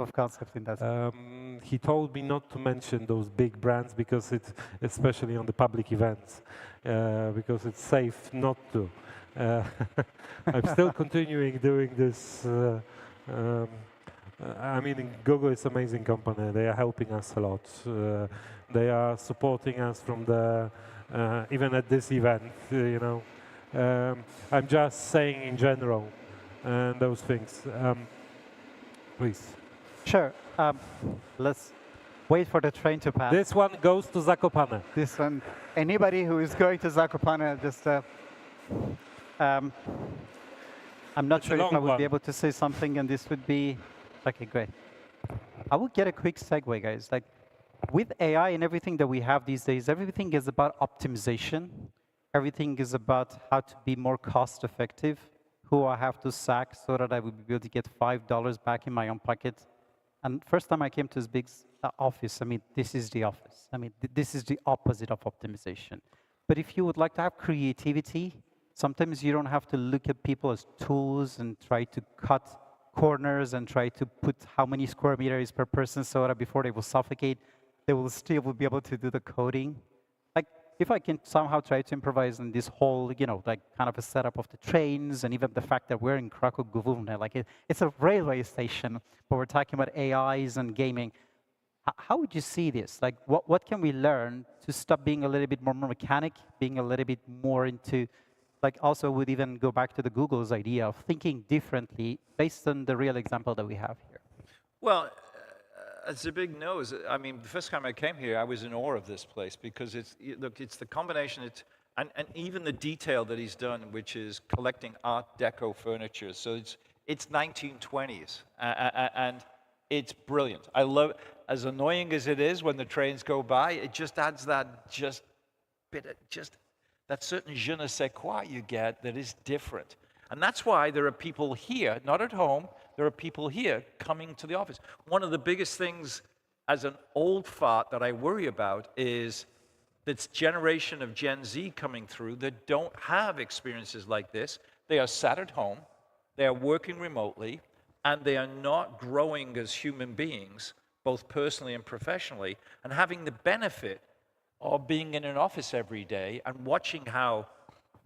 of concept in that. He told me not to mention those big brands because it's, especially on the public events, because it's safe not to. I'm still continuing doing this. I mean, Google is an amazing company. They are helping us a lot. They are supporting us from the, even at this event, you know. I'm just saying in general, those things. Please. Sure. Let's wait for the train to pass. This one goes to Zakopane. This one, anybody who is going to Zakopane, just I'm not sure if I would be able to say something, and this would be okay. Great. I would get a quick segue, guys. Like with AI and everything that we have these days, everything is about optimization. Everything is about how to be more cost effective. Who I have to sack so that I would be able to get $5 back in my own pocket. And first time I came to this big office, I mean, this is the office. I mean, this is the opposite of optimization. But if you would like to have creativity, sometimes you don't have to look at people as tools and try to cut corners and try to put how many square meters per person so that before they will suffocate, they will still be able to do the coding. Like, if I can somehow try to improvise in this whole, you know, like kind of a setup of the trains and even the fact that we're in Krakow Główne, like it's a railway station, but we're talking about AIs and gaming. How would you see this? Like, what can we learn to stop being a little bit more mechanic, being a little bit more into, like also would even go back to the Google's idea of thinking differently based on the real example that we have here? Well, as a big knows, I mean, the first time I came here, I was in awe of this place because it's, look, it's the combination, and even the detail that he's done, which is collecting Art Deco furniture. So it's 1920s, and it's brilliant. I love, as annoying as it is when the trains go by, it just adds that that certain je ne sais quoi you get that is different. And that's why there are people here, not at home, there are people here coming to the office. One of the biggest things as an old fart that I worry about is this generation of Gen Z coming through that don't have experiences like this. They are sat at home, they are working remotely, and they are not growing as human beings, both personally and professionally, and having the benefit of being in an office every day and watching how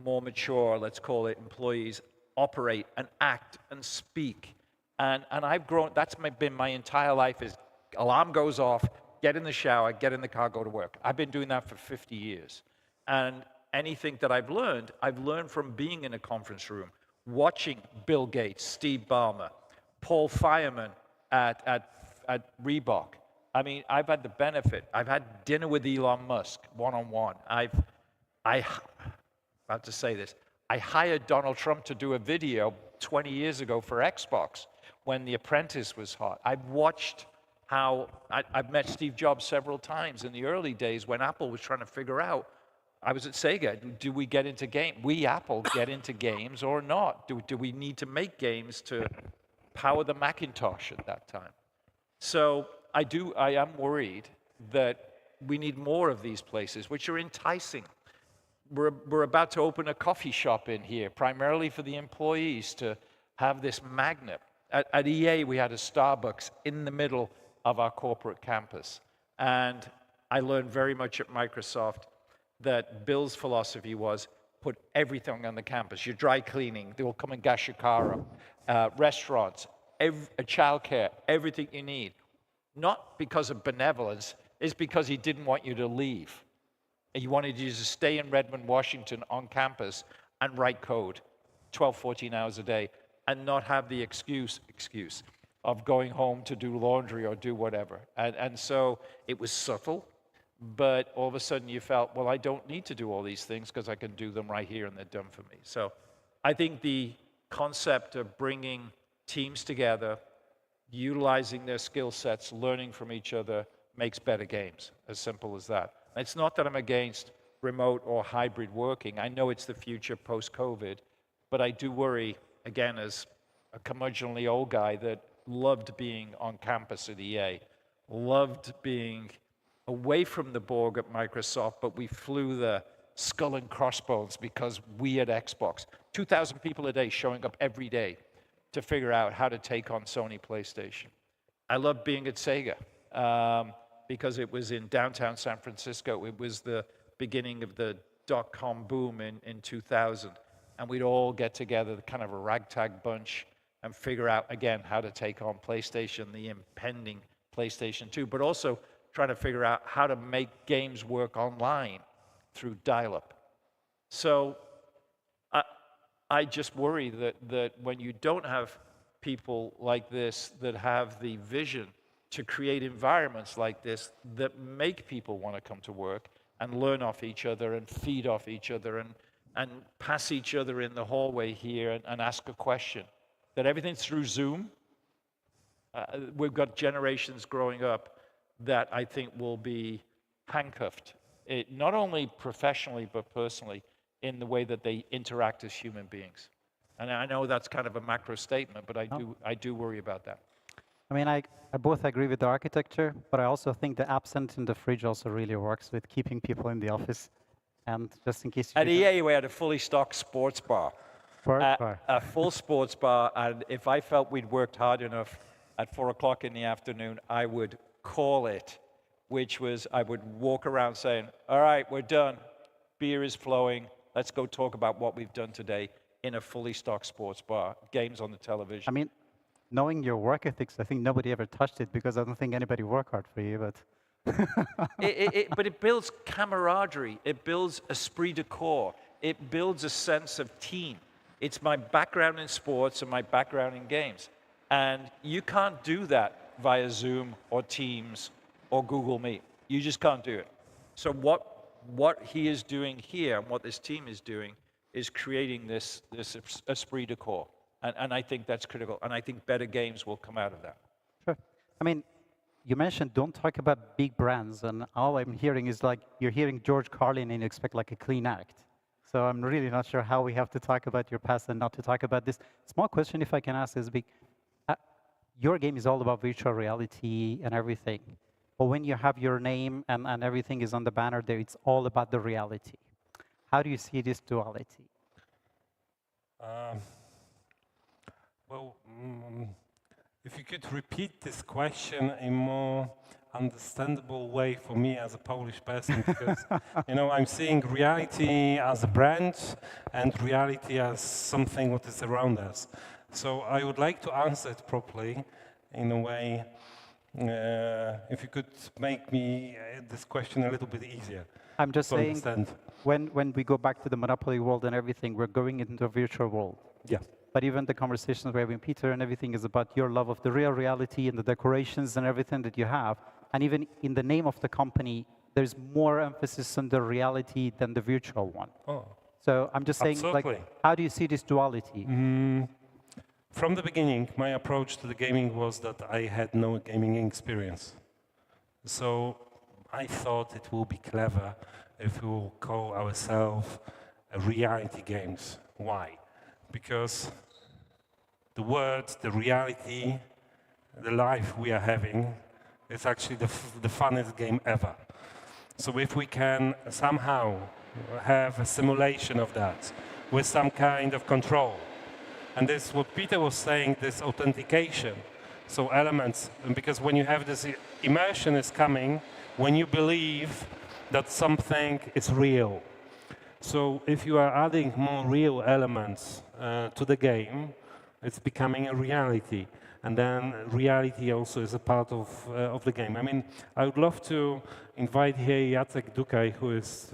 more mature, let's call it, employees operate and act and speak. And I've grown, that's been my entire life is alarm goes off, get in the shower, get in the car, go to work. I've been doing that for 50 years. And anything that I've learned from being in a conference room, watching Bill Gates, Steve Ballmer, Paul Fireman at Reebok. I mean, I've had the benefit. I've had dinner with Elon Musk one-on-one. I have to say this. I hired Donald Trump to do a video 20 years ago for Xbox when The Apprentice was hot. I've watched how, I've met Steve Jobs several times in the early days when Apple was trying to figure out, I was at Sega, do we get into games? We, Apple, get into games or not? Do we need to make games to power the Macintosh at that time? So I am worried that we need more of these places, which are enticing. We're about to open a coffee shop in here, primarily for the employees to have this magnet. At EA, we had a Starbucks in the middle of our corporate campus. And I learned very much at Microsoft that Bill's philosophy was put everything on the campus. Your dry cleaning, they will come in Gashikara, restaurants, childcare, everything you need. Not because of benevolence, it's because he didn't want you to leave. He wanted you to stay in Redmond, Washington on campus and write code 12, 14 hours a day and not have the excuse of going home to do laundry or do whatever. And so it was subtle, but all of a sudden you felt, well, I don't need to do all these things because I can do them right here and they're done for me. So I think the concept of bringing teams together, utilizing their skill sets, learning from each other, makes better games, as simple as that. It's not that I'm against remote or hybrid working. I know it's the future post-COVID, but I do worry, again, as a curmudgeonly old guy that loved being on campus at EA, loved being away from the Borg at Microsoft, but we flew the skull and crossbones because we at Xbox, 2,000 people a day showing up every day to figure out how to take on Sony PlayStation. I loved being at Sega because it was in downtown San Francisco. It was the beginning of the dot-com boom in 2000. And we'd all get together, kind of a ragtag bunch, and figure out, again, how to take on PlayStation, the impending PlayStation 2, but also trying to figure out how to make games work online through dial-up. So I just worry that when you don't have people like this that have the vision to create environments like this that make people want to come to work and learn off each other and feed off each other and pass each other in the hallway here and ask a question, that everything's through Zoom. We've got generations growing up that I think will be handcuffed, not only professionally but personally, in the way that they interact as human beings. And I know that's kind of a macro statement, but I do worry about that. I mean, I both agree with the architecture, but I also think the absent in the fridge also really works with keeping people in the office. And just in case you At EA, we had a fully stocked sports bar. A full sports bar, and if I felt we'd worked hard enough at 4 o'clock in the afternoon, I would call it, which was I would walk around saying, all right, we're done. Beer is flowing. Let's go talk about what we've done today in a fully stocked sports bar, games on the television. I mean, knowing your work ethics, I think nobody ever touched it because I don't think anybody worked hard for you, but... But it builds camaraderie. It builds esprit de corps. It builds a sense of team. It's my background in sports and my background in games. And you can't do that via Zoom or Teams or Google Meet. You just can't do it. So what he is doing here and what this team is doing is creating this esprit de corps. And I think that's critical. And I think better games will come out of that. Sure. I mean, you mentioned don't talk about big brands. And all I'm hearing is like, you're hearing George Carlin and you expect like a clean act. So I'm really not sure how we have to talk about your past and not to talk about this. Small question, if I can ask, is your game is all about virtual reality and everything. But when you have your name and everything is on the banner there, it's all about the reality. How do you see this duality? If you could repeat this question in more understandable way for me as a Polish person, because I'm seeing reality as a brand and reality as something what is around us. So I would like to answer it properly in a way. If you could make me this question a little bit easier. I'm just saying, understand. When we go back to the Monopoly world and everything, we're going into a virtual world. Yeah. But even the conversations we're having, Peter, and everything is about your love of the real reality and the decorations and everything that you have. And even in the name of the company, there's more emphasis on the reality than the virtual one. Oh. So I'm just saying, Absolutely. like, how do you see this duality? From the beginning, my approach to the gaming was that I had no gaming experience. So I thought it will be clever if we will call ourselves reality games. Why? Because the word, the reality, the life we are having is actually the funnest game ever. So if we can somehow have a simulation of that with some kind of control, and this is what Peter was saying, this authentication, so elements, because when you have this immersion is coming, when you believe that something is real. So if you are adding more real elements to the game, it's becoming a reality. And then reality also is a part of the game. I mean, I would love to invite here Jacek Dukaj, who is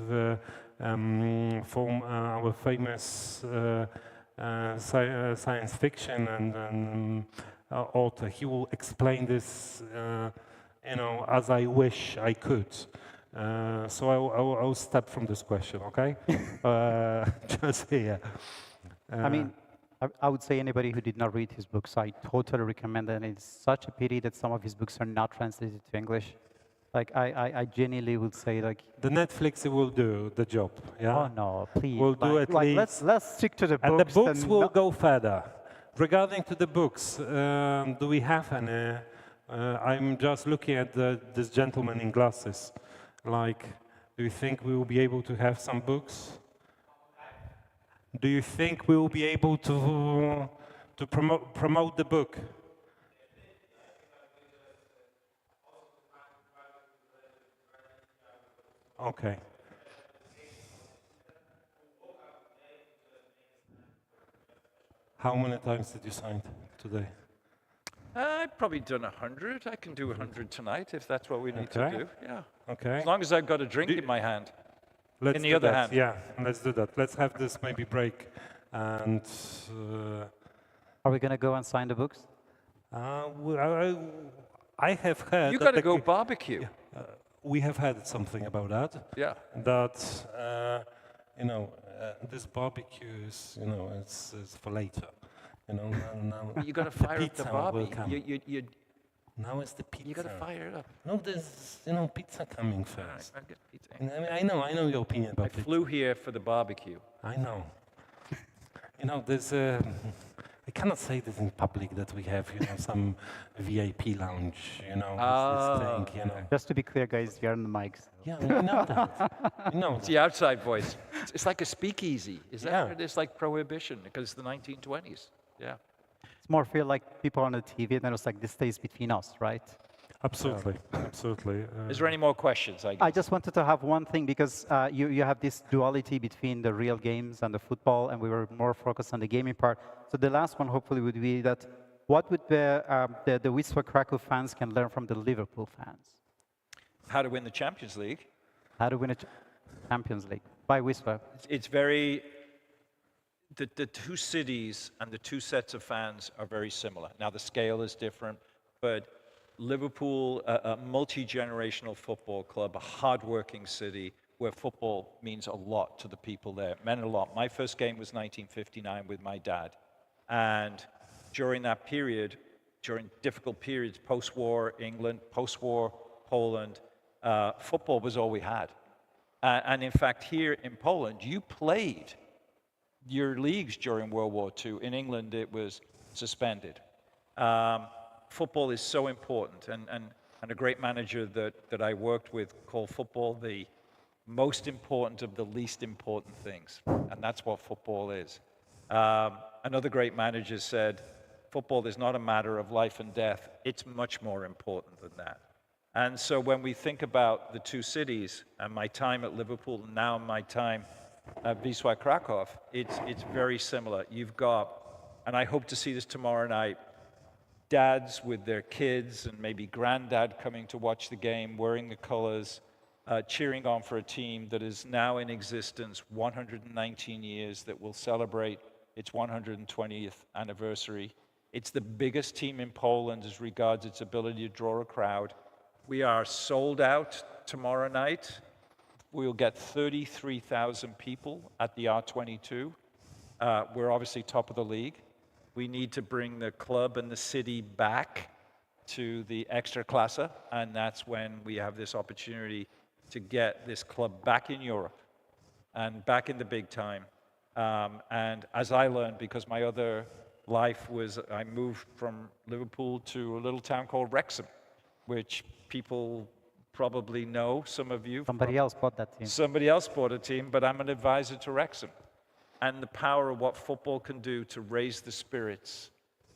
from our famous science fiction and author. He will explain this, as I wish I could. So I'll step from this question, okay? Just here. I mean, I would say anybody who did not read his books, I totally recommend it. And it's such a pity that some of his books are not translated to English. Like, I genuinely would say, like... The Netflix will do the job, yeah? Oh, no, please. We'll do at least. Let's stick to the books. And the books will go further. Regarding to the books, do we have any... I'm just looking at this gentleman in glasses. Like, do you think we will be able to have some books? Do you think we will be able to promote the book? Okay. How many times did you sign today? I've probably done 100. I can do 100 tonight if that's what we need to Okay. do. Yeah. Okay. As long as I've got a drink in my hand. Let's in the do other that. hand. Yeah, let's do that. Let's have this maybe break. And Are we going to go and sign the books? I have heard You that got to go barbecue. we have heard something about that. Yeah. That this barbecue is it's for later. Now You got to fire up the pizza will barbie. come. You Now it's the pizza. got to fire it up. No, there's pizza coming first. I'll get pizza. I know your opinion about I it. flew here for the barbecue. I know. There's I cannot say this in public that we have some VIP lounge. This thing. Just to be clear, guys, you're on the mics. Yeah, we know that. We know It's the outside voice. It's like a speakeasy. Is that Yeah. what it is? Like prohibition because it's the 1920s. Yeah. It's more feel like people on the TV, and it's like this stays between us, right? Absolutely, absolutely. Is there any more questions? I guess. I just wanted to have one thing because you have this duality between the real games and the football, and we were more focused on the gaming part. So the last one hopefully would be that what would the Wisła Kraków fans can learn from the Liverpool fans? How to win the Champions League. How to win a Champions League by Wisła. It's very, the two cities and the two sets of fans are very similar. Now the scale is different, but Liverpool, a multi-generational football club, a hard-working city where football means a lot to the people there. It meant a lot. My first game was 1959 with my dad. And during that period, during difficult periods, post-war England, post-war Poland, football was all we had. And in fact, here in Poland, you played your leagues during World War II. In England, it was suspended. Football is so important, and a great manager that I worked with called football the most important of the least important things, and that's what football is. Another great manager said, football is not a matter of life and death, it's much more important than that. And so when we think about the two cities, and my time at Liverpool, and now my time at Wisła Kraków, it's very similar. You've got, and I hope to see this tomorrow night, dads with their kids and maybe granddad coming to watch the game, wearing the colors, cheering on for a team that is now in existence 119 years, that will celebrate its 120th anniversary. It's the biggest team in Poland as regards its ability to draw a crowd. We are sold out tomorrow night. We'll get 33,000 people at the R22. We're obviously top of the league. We need to bring the club and the city back to the Ekstraklasa, and that's when we have this opportunity to get this club back in Europe and back in the big time. And as I learned, because my other life was, I moved from Liverpool to a little town called Wrexham, which people probably know, some of you. Somebody else bought that team. Somebody else bought a team, but I'm an advisor to Wrexham. And the power of what football can do to raise the spirits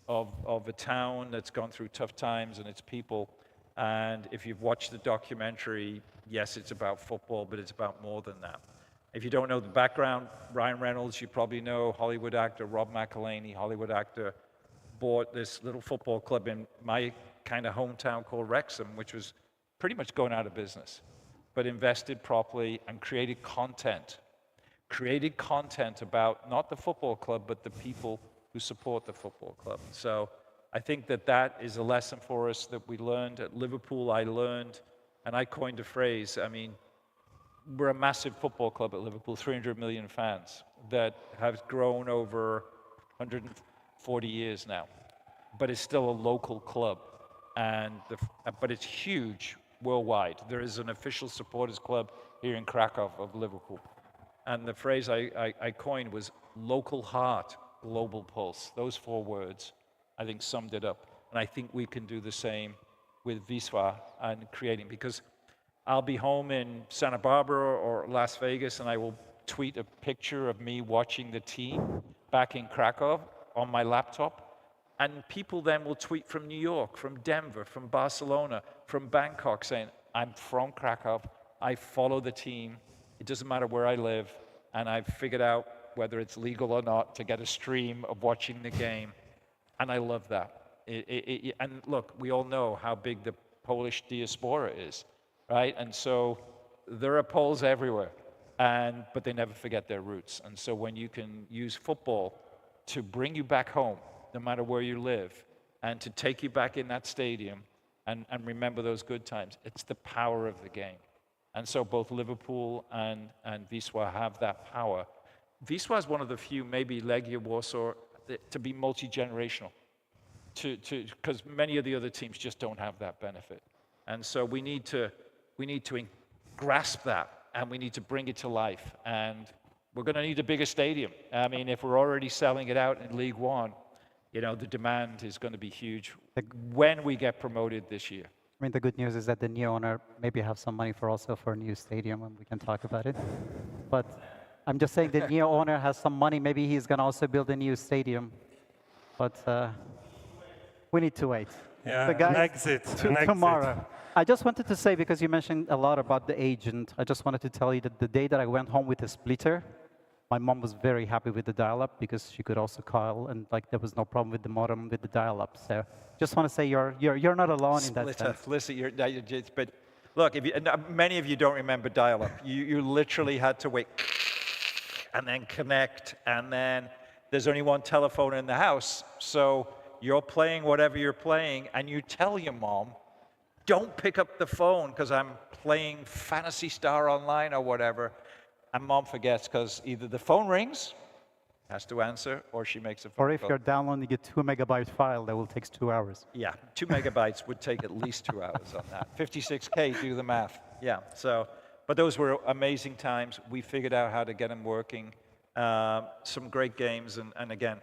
of a town that's gone through tough times and its people. And if you've watched the documentary, yes, it's about football, but it's about more than that. If you don't know the background, Ryan Reynolds, you probably know Hollywood actor Rob McElhenney, Hollywood actor, bought this little football club in my kind of hometown called Wrexham, which was pretty much going out of business, but invested properly and created content about not the football club, but the people who support the football club. So I think that is a lesson for us that we learned at Liverpool. I learned, and I coined a phrase. I mean, we're a massive football club at Liverpool, 300 million fans that have grown over 140 years now, but it's still a local club, but it's huge worldwide. There is an official supporters club here in Krakow of Liverpool. And the phrase I coined was local heart, global pulse. Those 4 words, I think, summed it up. And I think we can do the same with Wisła and creating, because I'll be home in Santa Barbara or Las Vegas, and I will tweet a picture of me watching the team back in Krakow on my laptop. And people then will tweet from New York, from Denver, from Barcelona, from Bangkok, saying, I'm from Krakow, I follow the team. It doesn't matter where I live, and I've figured out whether it's legal or not to get a stream of watching the game, and I love that. And look, we all know how big the Polish diaspora is, right? And so there are Poles everywhere, but they never forget their roots. And so when you can use football to bring you back home, no matter where you live, and to take you back in that stadium and remember those good times, it's the power of the game. And so both Liverpool and Wisła have that power. Wisła is one of the few, maybe Legia Warsaw, to be multi-generational, because many of the other teams just don't have that benefit. And so we need to grasp that, and we need to bring it to life. And we're going to need a bigger stadium. I mean, if we're already selling it out in League One, the demand is going to be huge when we get promoted this year. I mean, the good news is that the new owner maybe have some money for a new stadium, and we can talk about it. But I'm just saying the new owner has some money. Maybe he's going to also build a new stadium. But we need to wait. Yeah, so guys, an exit. Tomorrow. I just wanted to say, because you mentioned a lot about the agent, I just wanted to tell you that the day that I went home with a splitter, my mom was very happy with the dial-up because she could also call, and there was no problem with the modem with the dial-up. So just want to say you're not alone in that sense. Listen, but look, many of you don't remember dial-up. You literally had to wait and then connect, and then there's only one telephone in the house, so you're playing whatever you're playing, and you tell your mom, don't pick up the phone because I'm playing Phantasy Star Online or whatever. And mom forgets because either the phone rings, has to answer, or she makes a phone call. Or if you're downloading a 2 megabyte file, that will take 2 hours. Yeah, 2 megabytes would take at least 2 hours on that. 56K, do the math. Yeah, but those were amazing times. We figured out how to get them working. Some great games, and again,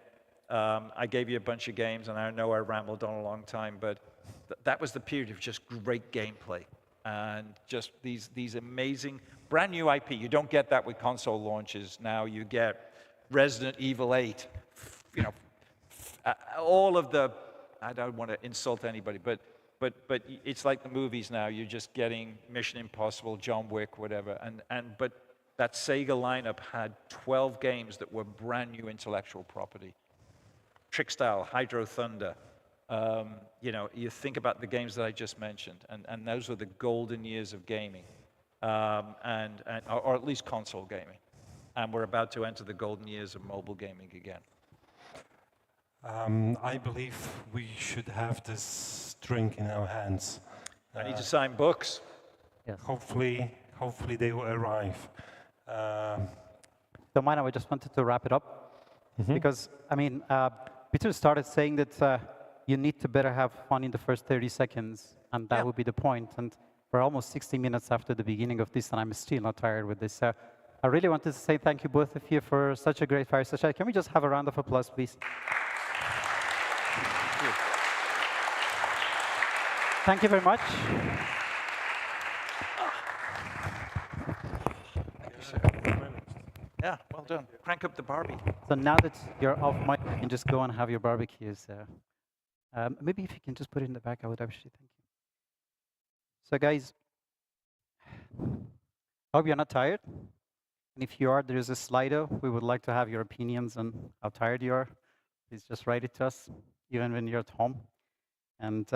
I gave you a bunch of games, and I know I rambled on a long time, but that was the period of just great gameplay and just these amazing brand new IP. You don't get that with console launches now. You get Resident Evil 8, all of the, I don't want to insult anybody, but it's like the movies now. You're just getting Mission Impossible, John Wick, whatever. But that Sega lineup had 12 games that were brand new intellectual property. Trickstyle, Hydro Thunder. You think about the games that I just mentioned, and those were the golden years of gaming, or at least console gaming. And we're about to enter the golden years of mobile gaming again. I believe we should have this drink in our hands. I need to sign books. Yes. Hopefully they will arrive. So, Mina, I just wanted to wrap it up because, I mean, Peter started saying that you need to better have fun in the first 30 seconds, and that would be the point. And we're almost 60 minutes after the beginning of this, and I'm still not tired with this. So I really wanted to say thank you, both of you, for such a great fireside chat. Can we just have a round of applause, please? Thank you very much. Yeah, well done. Crank up the Barbie. So now that you're off mic, you can just go and have your barbecue. So maybe if you can just put it in the back, I would actually thank you. So guys, I hope you're not tired. And if you are, there is a Slido. We would like to have your opinions on how tired you are. Please just write it to us, even when you're at home. And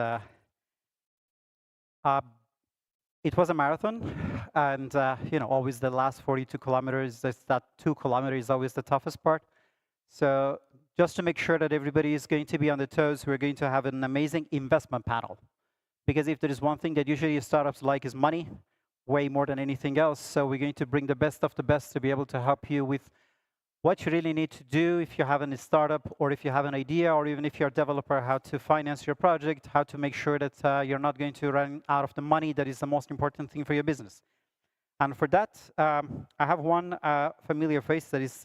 it was a marathon, and always the last 42 kilometers, that 2 kilometers is always the toughest part. So just to make sure that everybody is going to be on the toes, we're going to have an amazing investment panel. Because if there is one thing that usually startups like is money, way more than anything else. So we're going to bring the best of the best to be able to help you with what you really need to do if you have a startup, or if you have an idea, or even if you're a developer, how to finance your project, how to make sure that you're not going to run out of the money. That is the most important thing for your business. And for that, I have one familiar face, that is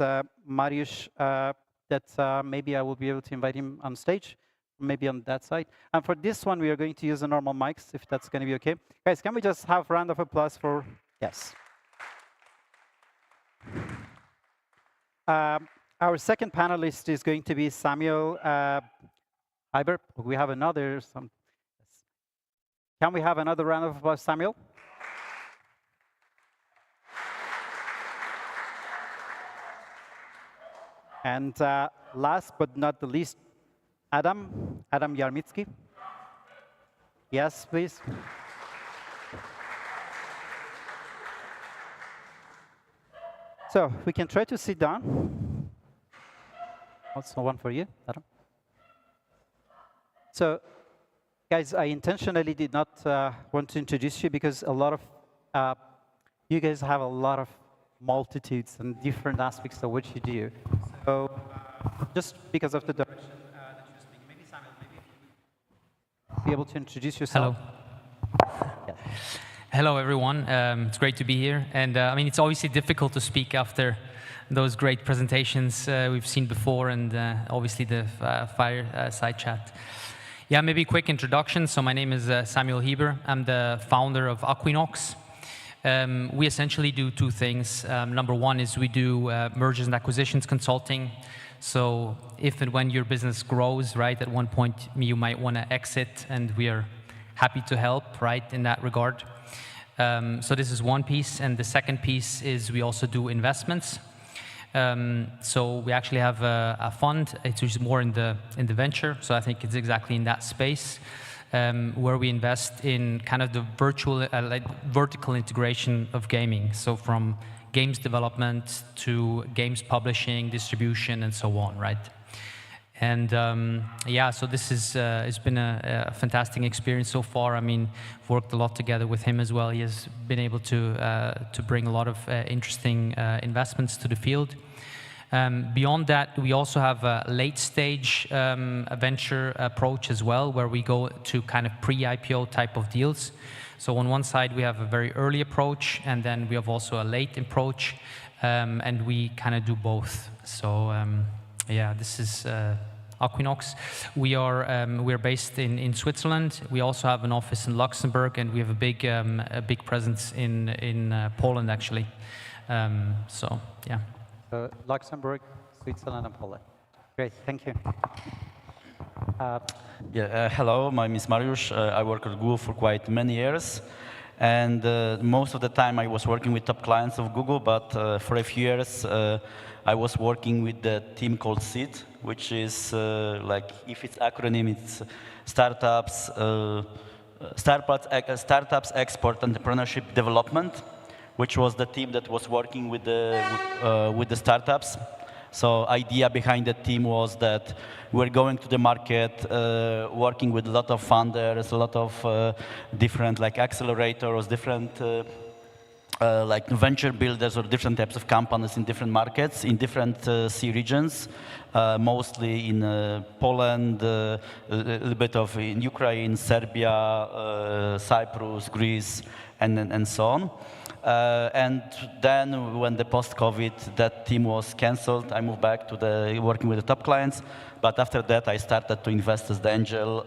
Mariusz, that maybe I will be able to invite him on stage, maybe on that side. And for this one, we are going to use the normal mics, if that's going to be okay. Guys, can we just have a round of applause for, yes. Our second panelist is going to be Samuel Iber. We have another. Can we have another round of applause, Samuel? And last but not the least, Adam Yarmitsky. Yes, please. So we can try to sit down. Also one for you, Adam. So guys, I intentionally did not want to introduce you because a lot of you guys have a lot of multitudes and different aspects of what you do. So just because of the direction that you're speaking, maybe Samuel, maybe be able to introduce yourself. Hello. Yeah. Hello, everyone. It's great to be here. And I mean, it's obviously difficult to speak after those great presentations we've seen before, and obviously the fireside chat. Yeah, maybe a quick introduction. So my name is Samuel Heber. I'm the founder of Aquinox. We essentially do two things. Number one is we do mergers and acquisitions consulting. So if and when your business grows, right, at one point you might want to exit, and we are happy to help, right, in that regard. So this is one piece, and the second piece is we also do investments. So we actually have a fund. It's more in the venture. So I think it's exactly in that space where we invest in kind of the vertical integration of gaming. So from games development to games publishing, distribution, and so on, right? And yeah, so this is it's been a fantastic experience so far. I mean, I've worked a lot together with him as well. He has been able to bring a lot of interesting investments to the field. Beyond that, we also have a late-stage venture approach as well, where we go to kind of pre-IPO type of deals. So on one side, we have a very early approach, and then we have also a late approach, and we kind of do both. So yeah, this is Aquinox. We're based in Switzerland. We also have an office in Luxembourg, and we have a big presence in Poland actually. So yeah. Luxembourg, Switzerland, and Poland. Great, thank you. Hello, my name is Mariusz. I work at Google for quite many years. And most of the time I was working with top clients of Google, but for a few years I was working with the team called SEED, which is like, if it's acronym, it's Startups Export Entrepreneurship Development, which was the team that was working with the startups. So idea behind the team was that we're going to the market, working with a lot of funders, a lot of different like accelerators, different like venture builders or different types of companies in different markets, in different sea regions, mostly in Poland, a little bit of in Ukraine, Serbia, Cyprus, Greece, and so on. And then when the post-COVID, that team was canceled, I moved back to working with the top clients. But after that, I started to invest as the angel.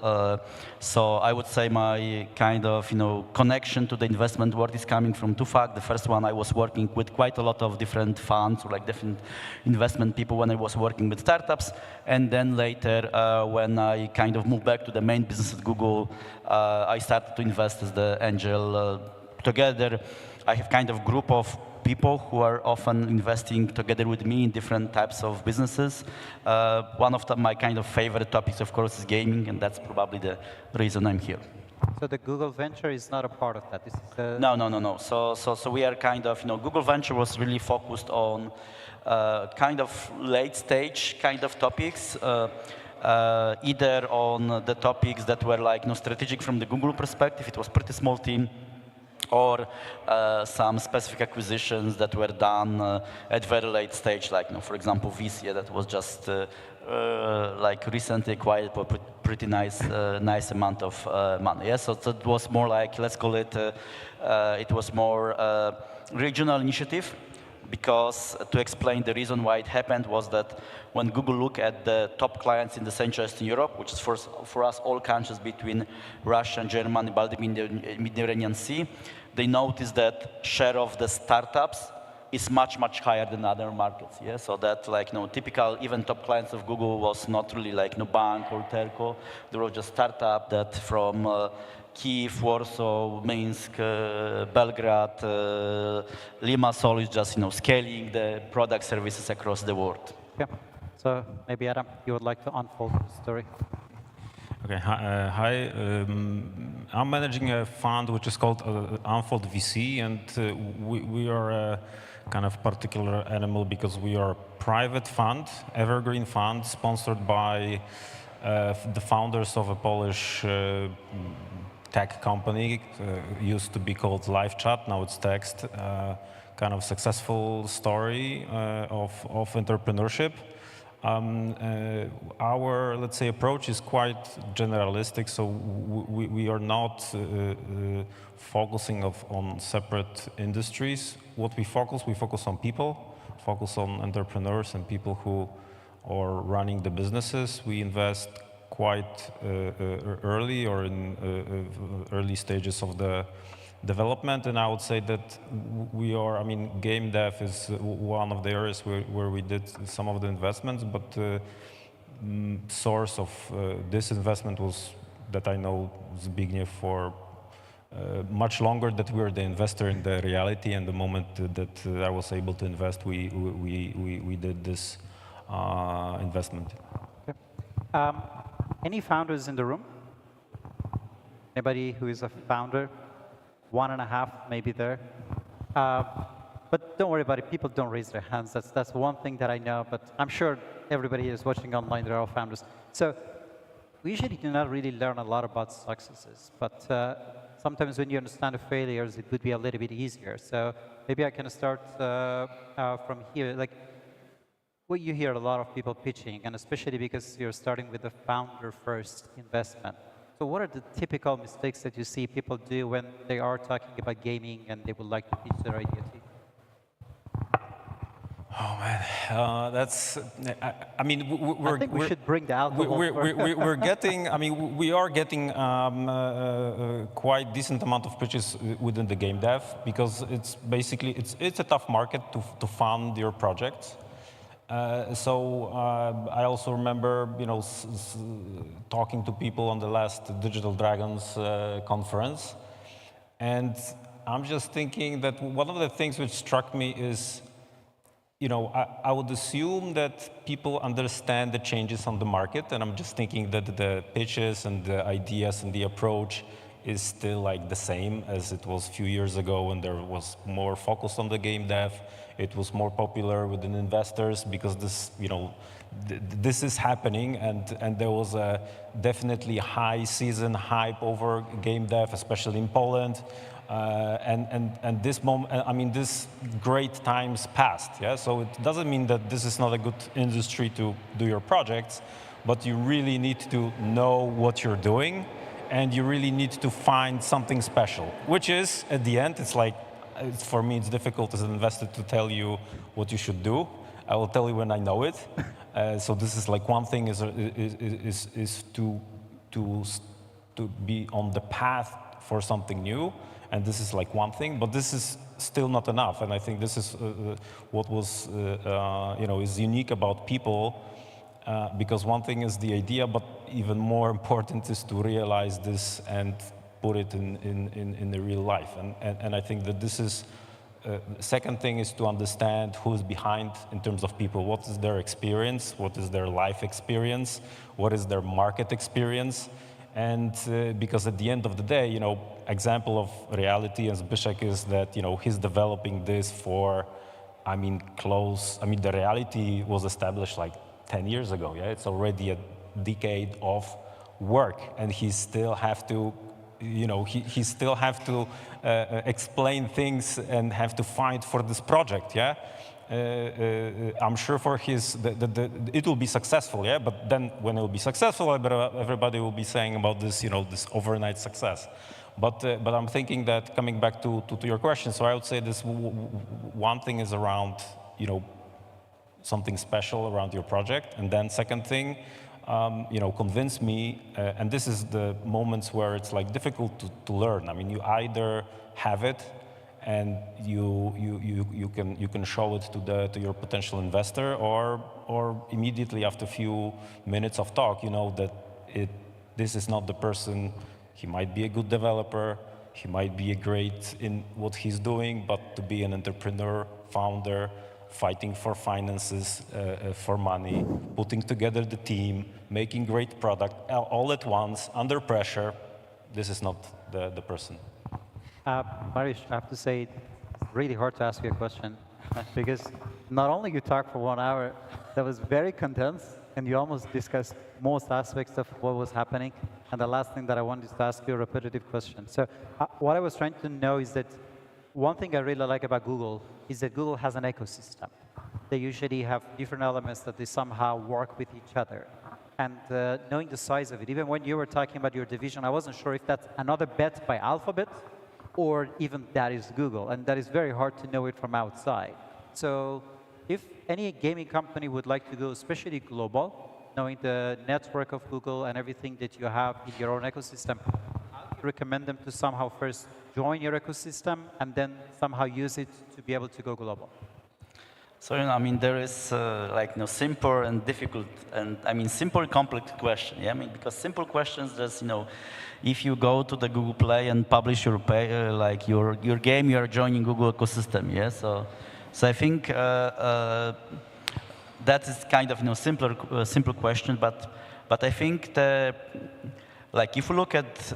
So I would say my kind of connection to the investment world is coming from two facts. The first one, I was working with quite a lot of different funds, or like different investment people when I was working with startups. And then later, when I kind of moved back to the main business at Google, I started to invest as the angel. Together, I have kind of group of people who are often investing together with me in different types of businesses. One of my kind of favorite topics, of course, is gaming, and that's probably the reason I'm here. So the Google Venture is not a part of that? This is No. So we are kind of, Google Venture was really focused on kind of late stage kind of topics, either on the topics that were like strategic from the Google perspective. It was pretty small team, or some specific acquisitions that were done at very late stage, like for example Visia, that was just like recently acquired for pretty nice amount of money. Yeah, so it was more like, let's call it, it was more regional initiative, because to explain the reason why it happened was that when Google looked at the top clients in the Central Eastern Europe, which is for us all countries between Russia and Germany, Baltic Mediterranean Sea, they noticed that share of the startups is much higher than other markets. Yeah, so that like typical even top clients of Google was not really like bank or telco. They were just startup that from Kyiv, Warsaw, Minsk, Belgrade, Limassol is just scaling the product services across the world. Yeah. So maybe Adam, you would like to unfold the story. Okay, hi. I'm managing a fund which is called Unfold VC, and we are a kind of particular animal because we are a private fund, evergreen fund, sponsored by the founders of a Polish tech company, used to be called LiveChat, now it's Text, kind of successful story of entrepreneurship. Our, let's say, approach is quite generalistic, so we are not focusing on separate industries. What we focus on people, focus on entrepreneurs and people who are running the businesses. We invest quite early or in early stages of the development, and I would say that we are, I mean, game dev is one of the areas where we did some of the investments, but source of this investment was, that I know, Zbigniew for much longer, that we were the investor in the reality, and the moment that I was able to invest, we did this investment. Okay. Any founders in the room? Anybody who is a founder? 1.5 maybe there. But don't worry about it, people don't raise their hands. That's one thing that I know, but I'm sure everybody is watching online, they're all founders. So we usually do not really learn a lot about successes, but sometimes when you understand the failures, it would be a little bit easier. So maybe I can start from here. Like, what you hear a lot of people pitching, and especially because you're starting with a founder-first investment. So what are the typical mistakes that you see people do when they are talking about gaming and they would like to pitch their idea to you? Oh man, that's. I mean, I think we should bring the alcohol. We're getting. I mean, we are getting quite decent amount of pitches within the game dev, because it's basically it's a tough market to fund your projects. So I also remember, you know, talking to people on the last Digital Dragons conference, and I'm just thinking that one of the things which struck me is, you know, I would assume that people understand the changes on the market, and I'm just thinking that the pitches and the ideas and the approach is still like the same as it was a few years ago when there was more focus on the game dev. It was more popular within investors because this, you know, this is happening, and there was a definitely high season hype over game dev, especially in Poland. And this moment, I mean, this great times passed, yeah? So it doesn't mean that this is not a good industry to do your projects, but you really need to know what you're doing, and you really need to find something special, which is, at the end, it's like, for me, it's difficult as an investor to tell you what you should do. I will tell you when I know it. So this is like one thing is to be on the path for something new, and this is like one thing. But this is still not enough, and I think this is what was you know, is unique about people, because one thing is the idea, but even more important is to realize this and put it in the real life. And I think that this is, second thing is to understand who's behind in terms of people. What is their experience? What is their life experience? What is their market experience? And because at the end of the day, you know, example of reality as Zbyszek is that, you know, he's developing this for, I mean, the reality was established like 10 years ago, yeah? It's already a decade of work, and he still have to, you know, he still have to explain things and have to fight for this project, yeah? I'm sure for his, it will be successful, yeah? But then when it will be successful, everybody will be saying about this, you know, this overnight success. But I'm thinking that, coming back to your question, so I would say this one thing is around, you know, something special around your project, and then second thing, you know, convince me, and this is the moments where it's like difficult to learn. I mean, you either have it and you can show it to your potential investor, or immediately after a few minutes of talk, you know that this is not the person. He might be a good developer, he might be a great in what he's doing, but to be an entrepreneur, founder, fighting for finances, for money, putting together the team, making great product all at once, under pressure. This is not the person. Mariusz, I have to say, it's really hard to ask you a question because not only you talked for 1 hour, that was very condensed, and you almost discussed most aspects of what was happening. And the last thing that I wanted to ask you a repetitive question. So what I was trying to know is that one thing I really like about Google is that Google has an ecosystem. They usually have different elements that they somehow work with each other. And knowing the size of it, even when you were talking about your division, I wasn't sure if that's another bet by Alphabet or even that is Google. And that is very hard to know it from outside. So if any gaming company would like to go, especially global, knowing the network of Google and everything that you have in your own ecosystem, how do you recommend them to somehow first join your ecosystem and then somehow use it to be able to go global? So, I mean, there is simple and difficult, and I mean, simple, complex question. Yeah, I mean, because simple questions, just, if you go to the Google Play and publish your your game, you are joining Google ecosystem. Yeah, so I think that is kind of simple question, but I think if you look at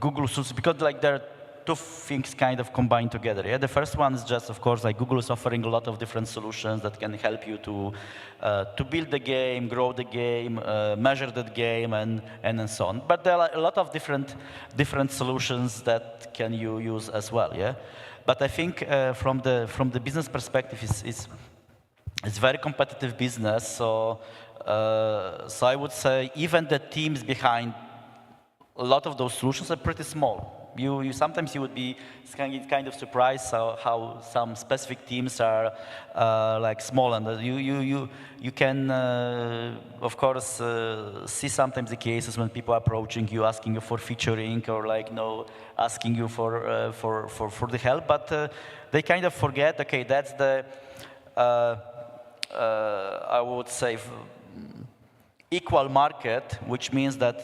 Google, because there are two things kind of combined together. Yeah, the first one is just, of course, Google is offering a lot of different solutions that can help you to build the game, grow the game, measure the game, and so on. But there are a lot of different solutions that can you use as well. Yeah, but I think from the business perspective, it's very competitive business. So I would say even the teams behind a lot of those solutions are pretty small. Sometimes you would be kind of surprised how some specific teams are small, and you can of course see sometimes the cases when people are approaching you, asking you for featuring or asking you for the help, but they kind of forget. Okay, that's the I would say equal market, which means that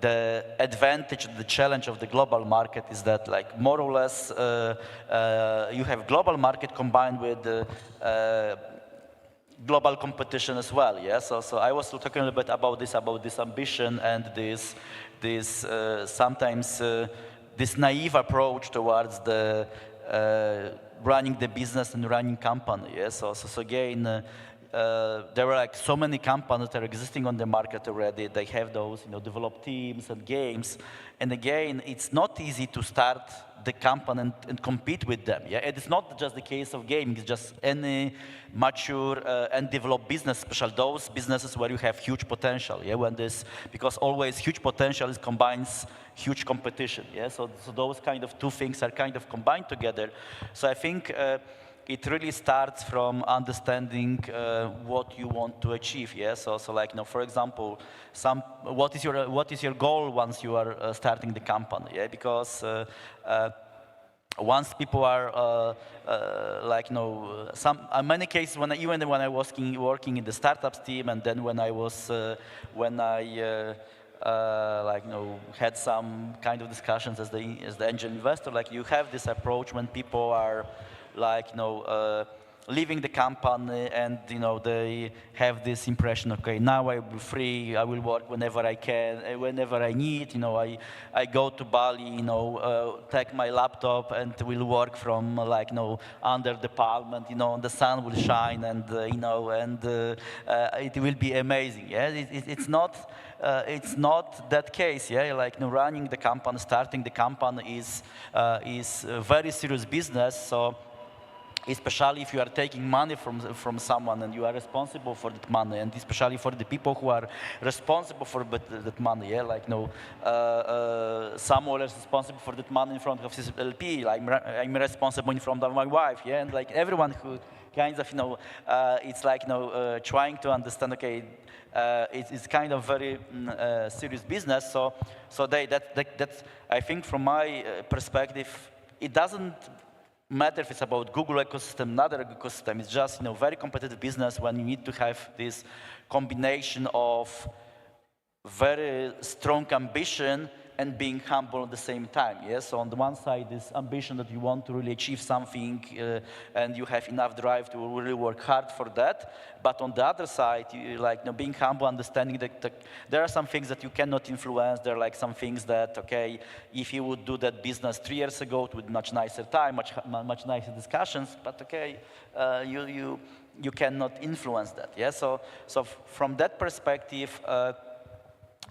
the advantage, the challenge of the global market is that more or less you have global market combined with global competition as well. Yeah. So I was talking a little bit about this ambition and this sometimes this naive approach towards the running the business and running company. Yeah. So again. There are so many companies that are existing on the market already. They have those, developed teams and games. And again, it's not easy to start the company and compete with them. Yeah, and it's not just the case of gaming. It's just any mature and developed business, especially those businesses where you have huge potential. Yeah, because always huge potential combines huge competition. Yeah, so those kind of two things are kind of combined together. So I think. It really starts from understanding what you want to achieve. Yeah. So for example, what is your goal once you are starting the company? Yeah. Because once people are in many cases even when I was working in the startups team, and then when I was had some kind of discussions as the angel investor, you have this approach when people are leaving the company, and they have this impression. Okay, now I will be free. I will work whenever I can, whenever I need. I go to Bali. Take my laptop and will work from under the palm, and the sun will shine, and it will be amazing. Yeah, it's not that case. Yeah, running the company, starting the company is a very serious business. So. Especially if you are taking money from someone and you are responsible for that money, and especially for the people who are responsible for that money. Yeah, someone is responsible for that money in front of his LP. I'm responsible in front of my wife. Yeah, and everyone who kind of it's trying to understand. Okay, it's kind of very serious business. So that's I think from my perspective, it doesn't matter if it's about Google ecosystem, another ecosystem. It's just very competitive business when you need to have this combination of very strong ambition and being humble at the same time. Yes, so on the one side, this ambition that you want to really achieve something, and you have enough drive to really work hard for that. But on the other side, being humble, understanding that there are some things that you cannot influence. There are like some things that, okay, if you would do that business 3 years ago, it would be much nicer time, much nicer discussions. But okay, you cannot influence that. Yeah. So from that perspective.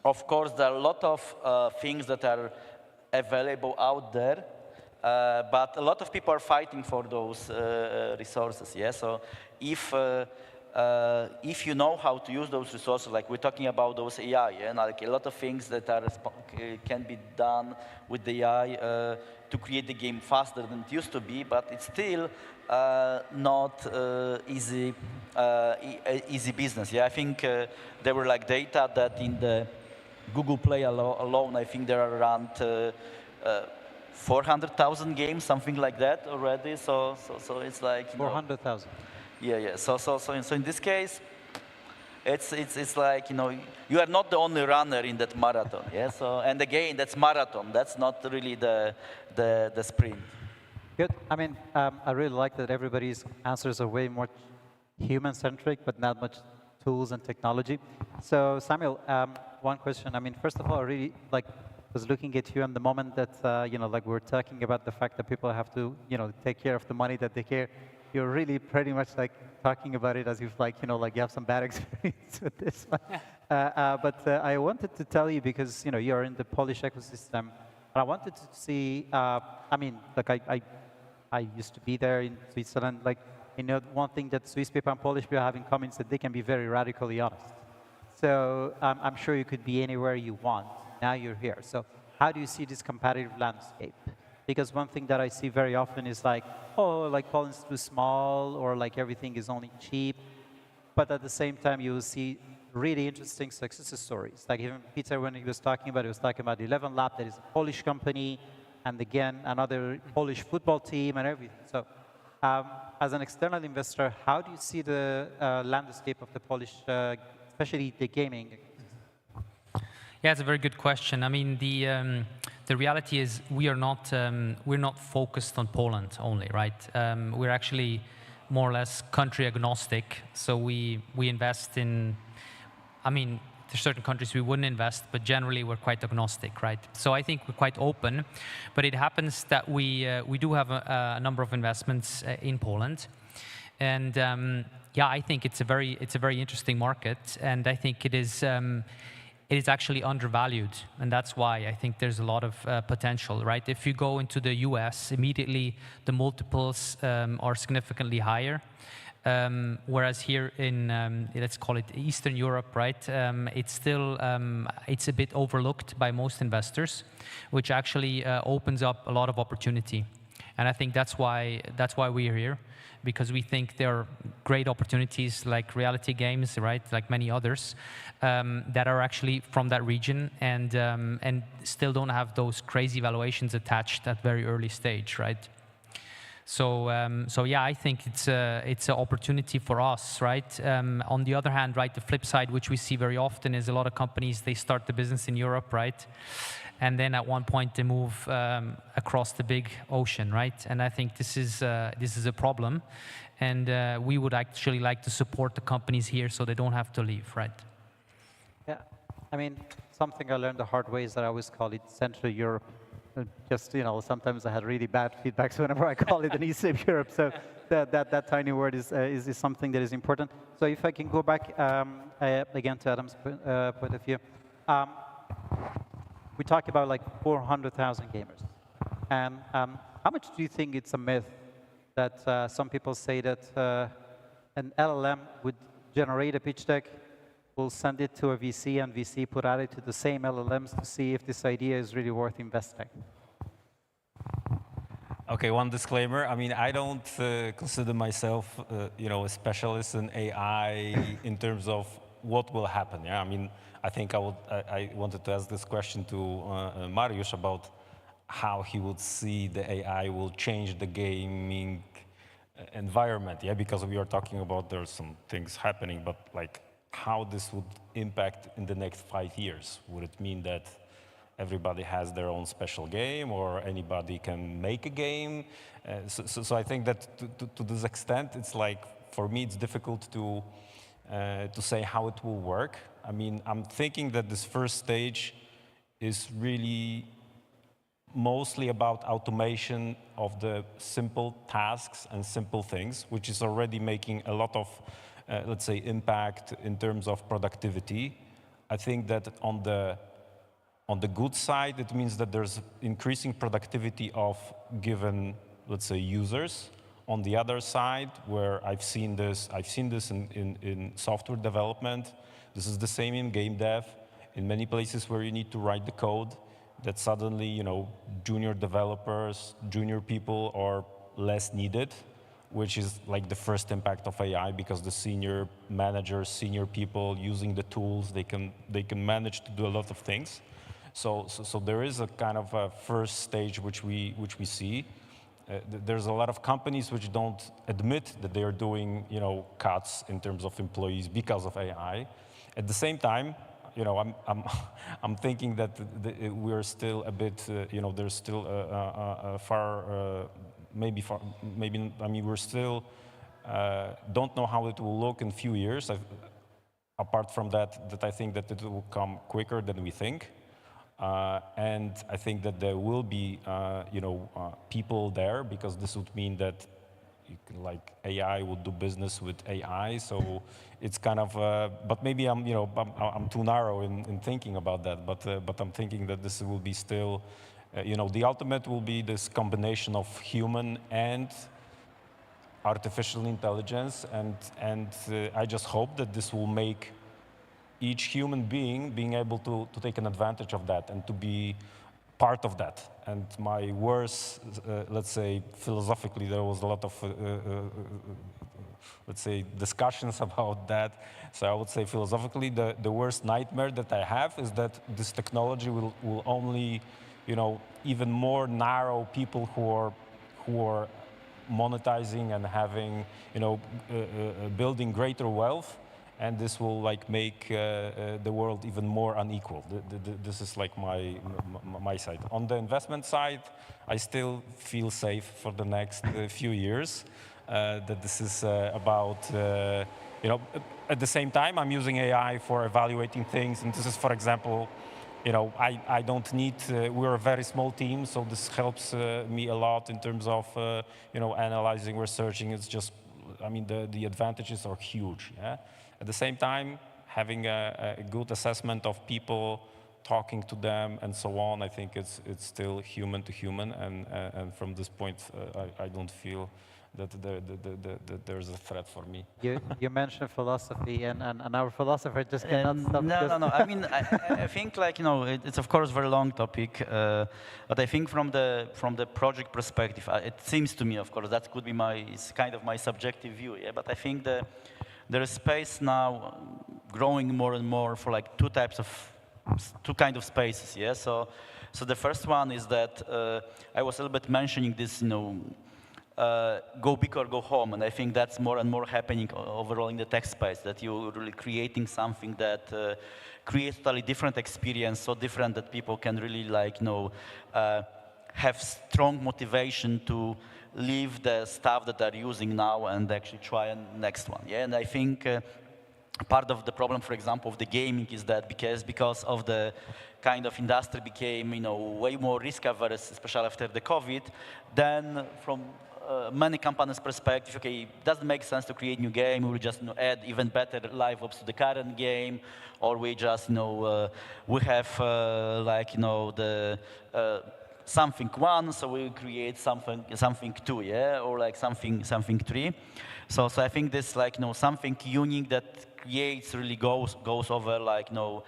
Of course, there are a lot of things that are available out there, but a lot of people are fighting for those resources. Yeah. So if you know how to use those resources, like we're talking about those AI, and like a lot of things that can be done with the AI to create the game faster than it used to be, but it's still not easy business. Yeah, I think there were like data that in the Google Play alone, I think there are around 400,000 games, something like that already. So it's like 400,000. Yeah. So in this case, it's like you are not the only runner in that marathon. Yeah. So and again, that's marathon. That's not really the sprint. Good. I mean, I really like that everybody's answers are way more human-centric, but not much tools and technology. So Samuel, one question. I mean, first of all, I really was looking at you on the moment that we're talking about the fact that people have to take care of the money that they care. You're really pretty much like talking about it as if you have some bad experience with this one. But I wanted to tell you because you're in the Polish ecosystem, and I wanted to see. I mean, I used to be there in Switzerland. One thing that Swiss people and Polish people have in common is that they can be very radically honest. So I'm sure you could be anywhere you want. Now you're here. So how do you see this competitive landscape? Because one thing that I see very often is Poland's too small, or everything is only cheap. But at the same time, you will see really interesting success stories. Like even Peter, when he was talking about 11 Lab, that is a Polish company, and again, another Polish football team and everything. So as an external investor, how do you see the landscape of the Polish, especially the gaming? Yeah, it's a very good question. I mean, the reality is we're not focused on Poland only, right? We're actually more or less country agnostic. So we invest in, I mean, there's certain countries we wouldn't invest, but generally we're quite agnostic, right? So I think we're quite open, but it happens that we do have a number of investments in Poland, and yeah, I think it's a very interesting market, and I think it is actually undervalued, and that's why I think there's a lot of potential, right? If you go into the US, immediately the multiples are significantly higher. Whereas here in, let's call it Eastern Europe, right, it's still, it's a bit overlooked by most investors, which actually opens up a lot of opportunity. And I think that's why we're here, because we think there are great opportunities like reality games, right, like many others, that are actually from that region and still don't have those crazy valuations attached at very early stage, right? So yeah, I think it's an opportunity for us, right? On the other hand, right, the flip side, which we see very often, is a lot of companies, they start the business in Europe, right? And then at one point they move across the big ocean, right? And I think this is a problem, and we would actually like to support the companies here so they don't have to leave, right? Yeah, I mean, something I learned the hard way is that I always call it Central Europe. Just, sometimes I had really bad feedbacks whenever I call it in Eastern Europe. So that tiny word is something that is important. So if I can go back again to Adam's point of view. We talk about like 400,000 gamers. And how much do you think it's a myth that some people say that an LLM would generate a pitch deck, we'll send it to a VC, and VC put out it to the same LLMs to see if this idea is really worth investing? Okay, one disclaimer. I mean, I don't consider myself, a specialist in AI in terms of what will happen. Yeah, I mean, I think I wanted to ask this question to Mariusz about how he would see the AI will change the gaming environment. Yeah, because we are talking about there's some things happening, but like, how this would impact in the next 5 years. Would it mean that everybody has their own special game or anybody can make a game. So I think that to this extent, it's like, for me, it's difficult to say how it will work. I mean, I'm thinking that this first stage is really mostly about automation of the simple tasks and simple things, which is already making a lot of, let's say, impact in terms of productivity. I think that on the good side, it means that there's increasing productivity of given, let's say, users. On the other side, where I've seen this in software development. This is the same in game dev. In many places where you need to write the code, that suddenly, you know, junior developers, junior people are less needed, which is like the first impact of AI, because the senior managers, senior people using the tools, they can manage to do a lot of things. So there is a kind of a first stage which we see. There's a lot of companies which don't admit that they are doing, you know, cuts in terms of employees because of AI. At the same time, you know, I'm thinking that we're still a bit, you know, there's still maybe, I mean, we're still don't know how it will look in a few years. Apart from that I think that it will come quicker than we think. And I think that there will be, you know, people there, because this would mean that like AI will do business with AI. So it's kind of, but maybe I'm too narrow in thinking about that. But I'm thinking that this will be still, you know, the ultimate will be this combination of human and artificial intelligence. And I just hope that this will make each human being able to take an advantage of that and to be part of that. And my worst, let's say, philosophically, there was a lot of, let's say, discussions about that. So I would say philosophically, the worst nightmare that I have is that this technology will only, you know, even more narrow people who are monetizing and having, you know, building greater wealth. And this will like make the world even more unequal. This is like my side. On the investment side, I still feel safe for the next few years. That this is about, you know, at the same time, I'm using AI for evaluating things. And this is, for example, you know, I don't need, we're a very small team, so this helps me a lot in terms of, you know, analyzing, researching. It's just, I mean, the advantages are huge, yeah? At the same time, having a good assessment of people, talking to them, and so on, I think it's still human to human, and from this point, I don't feel that there's a threat for me. You mentioned philosophy, and our philosopher just cannot stop. No. I mean, I think, like, you know, it's of course a very long topic, but I think from the project perspective, it seems to me, of course, that could be it's kind of my subjective view, yeah. But I think there is space now growing more and more for like two kind of spaces, yeah. So the first one is that I was a little bit mentioning this, you know, go big or go home, and I think that's more and more happening overall in the tech space, that you're really creating something that creates a totally different experience, so different that people can really, like, you know, have strong motivation to leave the stuff that they're using now and actually try a next one. Yeah, and I think part of the problem, for example, of the gaming is that because of the kind of industry became, you know, way more risk averse, especially after the COVID, then from many companies' perspective, okay, it doesn't make sense to create new game. We will just, you know, add even better live ops to the current game, or we just, you know, we have like, you know, the something one, so we create something two, yeah, or like something three. So I think this, like, you know, something unique that creates really goes over, like, you know,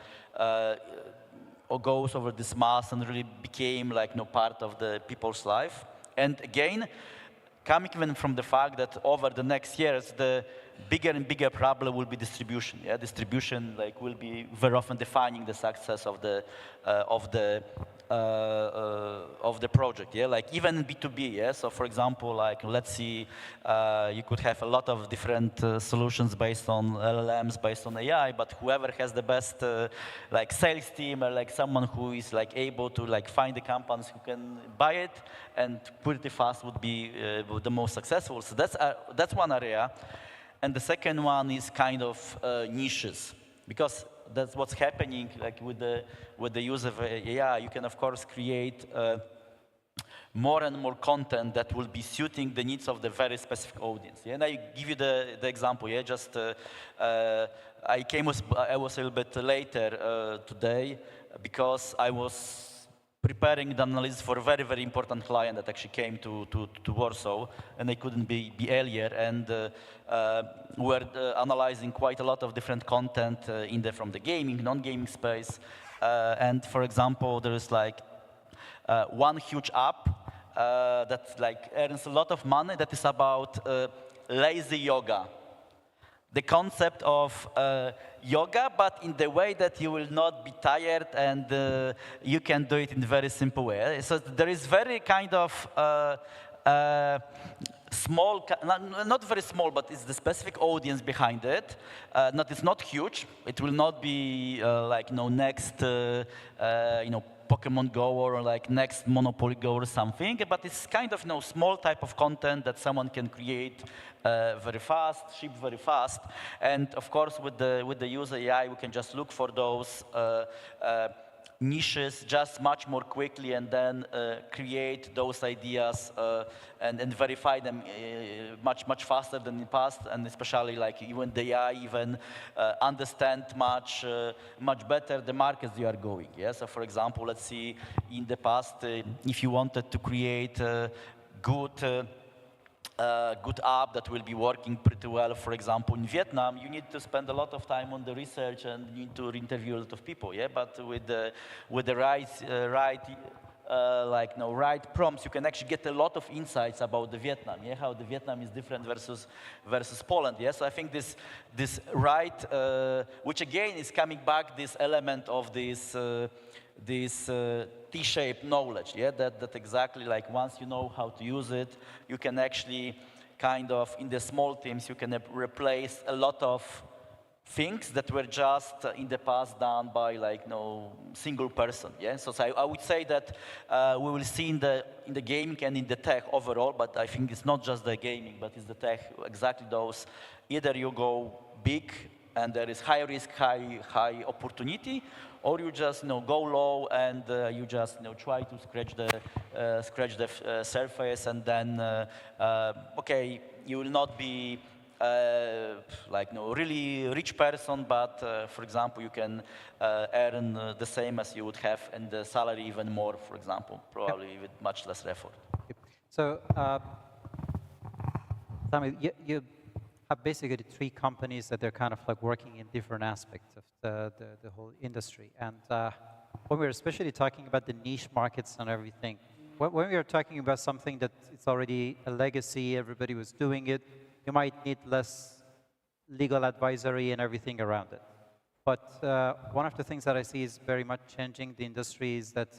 or goes over this mass and really became, like, you know, part of the people's life. And again, coming even from the fact that over the next years, the bigger and bigger problem will be distribution. Yeah, distribution, like, will be very often defining the success of the of the project, yeah, like even B2B, yeah. So for example, like let's see, you could have a lot of different solutions based on LLMs, based on AI, but whoever has the best like sales team or like someone who is like able to like find the companies who can buy it and pretty fast would be the most successful. So that's one area. And the second one is kind of niches, because that's what's happening like with the use of AI. You can of course create more and more content that will be suiting the needs of the very specific audience. Yeah? And I give you the example. Yeah, just I was a little bit later today because I was preparing the analysis for a very, very important client that actually came to Warsaw, and they couldn't be earlier. And we're analyzing quite a lot of different content from the gaming, non-gaming space. And for example, there is like one huge app that like earns a lot of money that is about lazy yoga. The concept of yoga, but in the way that you will not be tired and you can do it in a very simple way. So there is very kind of small, not very small, but it's the specific audience behind it. It's not huge. It will not be like next Pokemon Go or like next Monopoly Go or something, but it's kind of small type of content that someone can create very fast, ship very fast, and of course with the user AI we can just look for those niches just much more quickly and then create those ideas and verify them much faster than in the past, and especially like even the AI understand much better the markets you are going. Yeah? So for example, let's see in the past if you wanted to create good app that will be working pretty well, for example, in Vietnam, you need to spend a lot of time on the research and you need to interview a lot of people, yeah? But with the right prompts, you can actually get a lot of insights about the Vietnam, yeah? How the Vietnam is different versus Poland, yeah? So I think this which again is coming back, this element of this T-shaped knowledge, yeah, that exactly like once you know how to use it, you can actually kind of in the small teams you can replace a lot of things that were just in the past done by like single person. Yeah, so I would say that we will see in the gaming and in the tech overall, but I think it's not just the gaming, but it's the tech, exactly those. Either you go big and there is high risk, high opportunity, or you just go low and you just try to scratch the surface, and then okay, you will not be really rich person, but for example, you can earn the same as you would have, and the salary even more, for example, probably with much less effort. So, Sami, you have basically 3 companies that they're kind of like working in different aspects of the whole industry. And when we're especially talking about the niche markets and everything, when we are talking about something that it's already a legacy, everybody was doing it, you might need less legal advisory and everything around it. But one of the things that I see is very much changing the industry is that,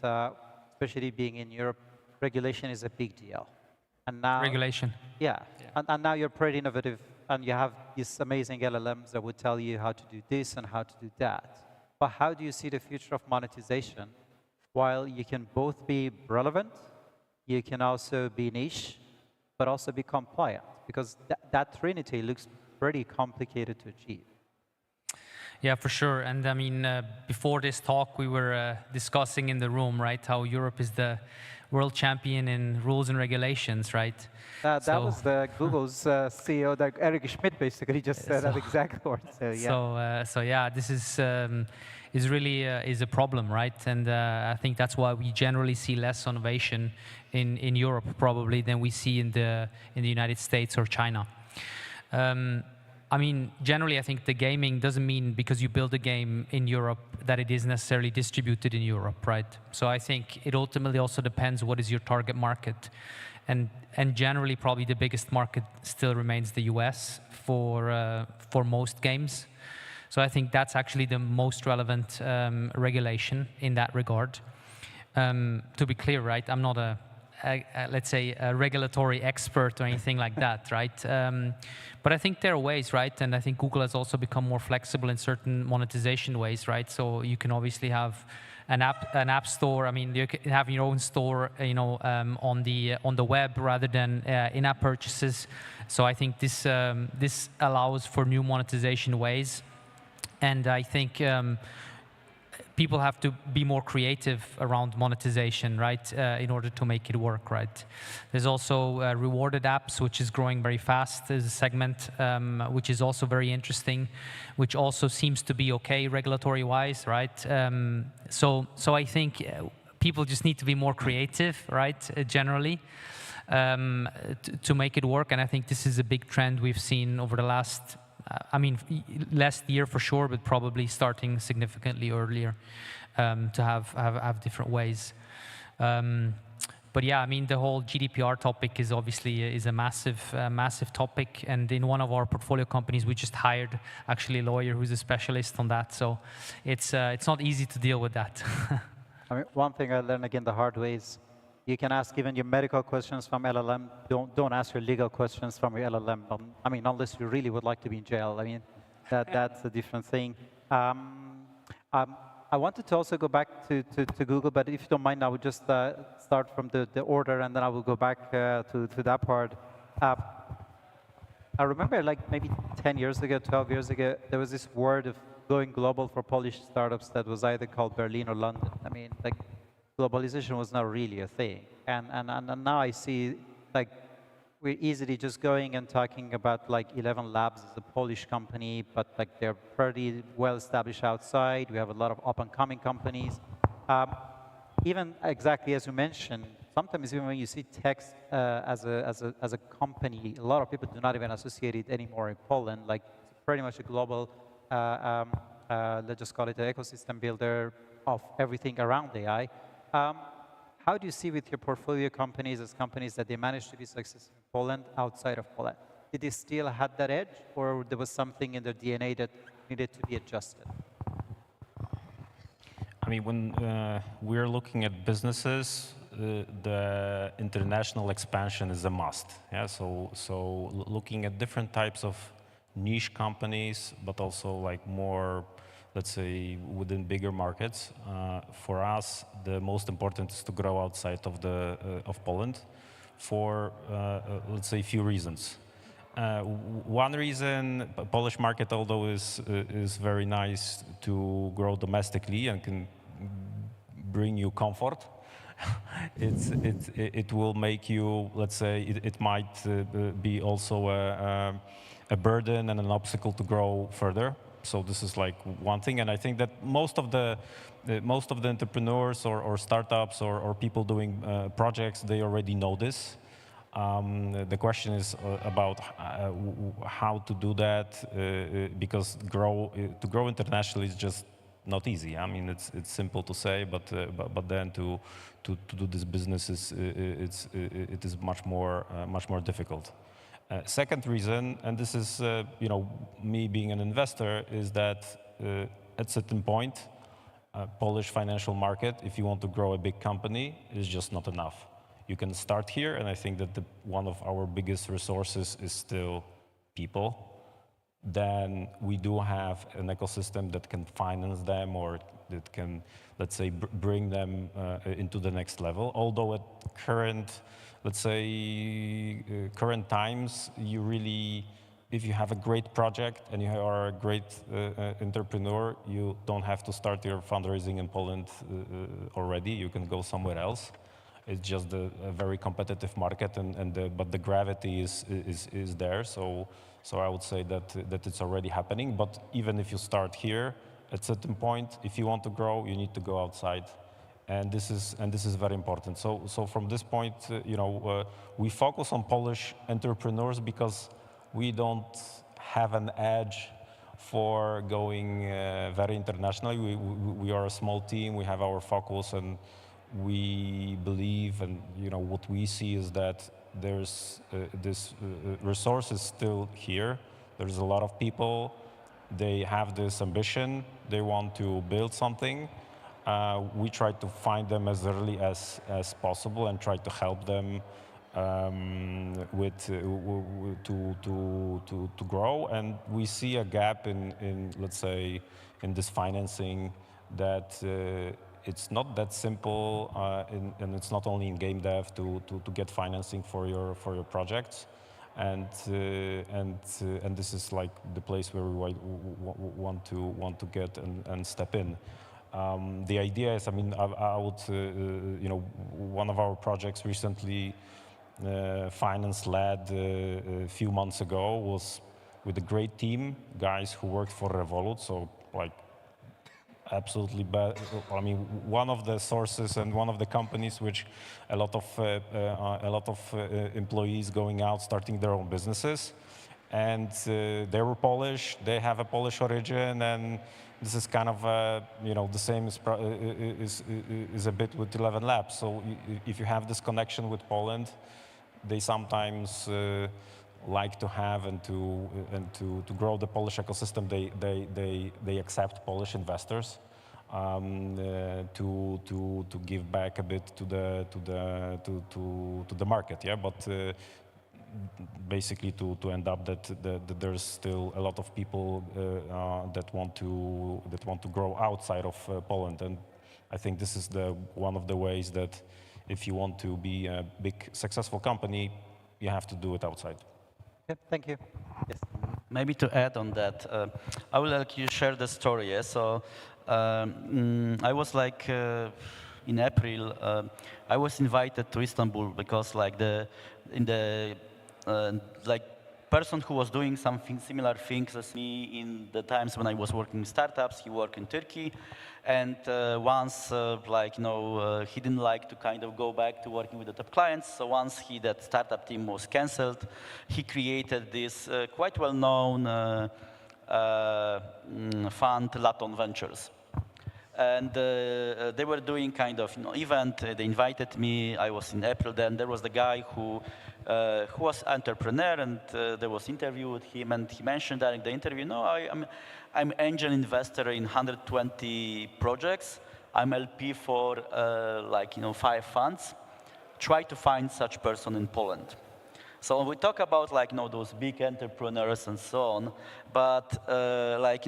especially being in Europe, regulation is a big deal. And now, regulation. Yeah. And now you're pretty innovative, and you have these amazing LLMs that would tell you how to do this and how to do that. But how do you see the future of monetization while you can both be relevant, you can also be niche, but also be compliant? Because that trinity looks pretty complicated to achieve. Yeah, for sure. And I mean, before this talk, we were discussing in the room, right, how Europe is the world champion in rules and regulations, right? That was the Google's CEO, that Eric Schmidt, basically just said that exact word. So yeah. So yeah, this is really is a problem, right? And I think that's why we generally see less innovation in Europe probably than we see in the United States or China. I mean, generally, I think the gaming doesn't mean because you build a game in Europe that it is necessarily distributed in Europe, right? So I think it ultimately also depends what is your target market. And generally, probably the biggest market still remains the US for most games. So I think that's actually the most relevant regulation in that regard. To be clear, right? I'm not let's say, a regulatory expert or anything like that, right? But I think there are ways, right? And I think Google has also become more flexible in certain monetization ways, right? So you can obviously have an app store. I mean, you can have your own store, on the web rather than in-app purchases. So I think this allows for new monetization ways, and I think people have to be more creative around monetization, right, in order to make it work, right? There's also rewarded apps, which is growing very fast. There's a segment which is also very interesting, which also seems to be okay regulatory-wise, right? So I think people just need to be more creative, right, generally, to make it work. And I think this is a big trend we've seen over the last last year for sure, but probably starting significantly earlier, to have different ways. But yeah, I mean, the whole GDPR topic is obviously a massive topic. And in one of our portfolio companies, we just hired actually a lawyer who's a specialist on that. So it's not easy to deal with that. I mean, one thing I learned again the hard way is you can ask even your medical questions from LLM. Don't ask your legal questions from your LLM. I mean, unless you really would like to be in jail. I mean, that's a different thing. I wanted to also go back to Google, but if you don't mind, I would just start from the order, and then I will go back to that part. I remember, like maybe 10 years ago, 12 years ago, there was this word of going global for Polish startups that was either called Berlin or London. I mean, like, globalization was not really a thing. And now I see, like, we're easily just going and talking about, like, 11 Labs as a Polish company, but, like, they're pretty well established outside. We have a lot of up-and-coming companies. Even exactly as you mentioned, sometimes even when you see text as a company, a lot of people do not even associate it anymore in Poland. Like, it's pretty much a global, let's just call it an ecosystem builder of everything around AI. How do you see with your portfolio companies as companies that they managed to be successful in Poland, outside of Poland? Did they still have that edge, or there was something in their DNA that needed to be adjusted? I mean, when we're looking at businesses, the international expansion is a must. Yeah, so looking at different types of niche companies, but also like more, let's say, within bigger markets. For us, the most important is to grow outside of Poland for, let's say, a few reasons. One reason, Polish market, although is very nice to grow domestically and can bring you comfort, it will make you, let's say, it might be also a burden and an obstacle to grow further. So this is like one thing, and I think that most of the entrepreneurs or startups or people doing projects, they already know this. The question is about how to do that, because to grow internationally is just not easy. I mean, it's simple to say, but then to do this business it is much more difficult. Second reason, and this is me being an investor, is that at a certain point, Polish financial market, if you want to grow a big company, is just not enough. You can start here, and I think that one of our biggest resources is still people. Then we do have an ecosystem that can finance them, or that can, let's say, bring them into the next level. Although at current, let's say, current times, you really, if you have a great project and you are a great entrepreneur, you don't have to start your fundraising in Poland already. You can go somewhere else. It's just a very competitive market, but the gravity is there. So I would say that it's already happening. But even if you start here, at a certain point, if you want to grow, you need to go outside. And this is very important. So from this point, we focus on Polish entrepreneurs because we don't have an edge for going very internationally. We are a small team. We have our focus, and we believe, and what we see is that there's this resource is still here. There's a lot of people. They have this ambition. They want to build something. we try to find them as early as possible and try to help them to grow. And we see a gap in let's say, in this financing that it's not that simple, and it's not only in game dev to get financing for your projects. And this is like the place where we want to get and step in. The idea is, I mean, I would, you know, one of our projects recently finance-led a few months ago was with a great team, guys who worked for Revolut, so like absolutely bad. I mean, one of the sources and one of the companies which a lot of employees going out starting their own businesses, and they were Polish. They have a Polish origin, and this is kind of you know, the same is a bit with 11 Labs. So if you have this connection with Poland, they sometimes like to have and to grow the Polish ecosystem. They accept Polish investors to give back a bit to the market. Yeah, but basically to end up that there's still a lot of people that want to grow outside of Poland, and I think this is one of the ways that if you want to be a big successful company, you have to do it outside. Yeah, thank you. Yes. Maybe to add on that, I will let you share the story. Yeah? So I was like in April, I was invited to Istanbul because like like person who was doing something similar things as me in the times when I was working in startups, he worked in Turkey, and once like you know he didn't like to kind of go back to working with the top clients. So once that startup team was cancelled, he created this quite well-known fund, Laton Ventures. And they were doing kind of event. They invited me. I was in April then. There was the guy who was entrepreneur, and there was interview with him, and he mentioned during the interview, no, I'm angel investor in 120 projects. I'm LP for like 5 funds. Try to find such person in Poland. So we talk about like those big entrepreneurs and so on, but like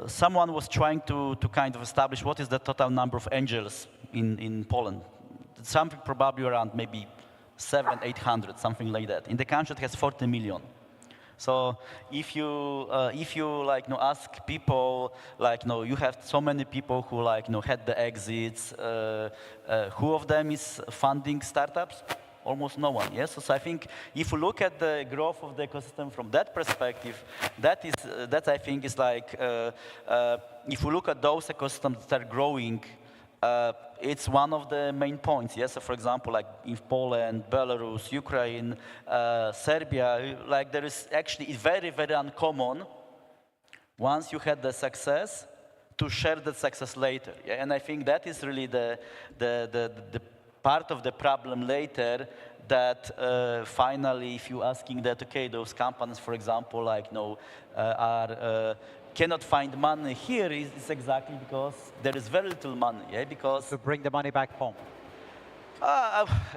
someone was trying to kind of establish what is the total number of angels in Poland. Something probably around maybe 700-800, something like that. In the country, it has 40 million. So if you like ask people, like you have so many people who like had the exits, who of them is funding startups? Almost no one. Yes. So I think if you look at the growth of the ecosystem from that perspective, that I think is like if you look at those ecosystems that are growing. It's one of the main points, yes. So for example, like in Poland, Belarus, Ukraine, Serbia, like there is actually very, very uncommon once you had the success to share that success later. Yeah? And I think that is really the part of the problem later that finally, if you're asking that, okay, those companies, for example, like are cannot find money here is exactly because there is very little money, yeah? Because to bring the money back home.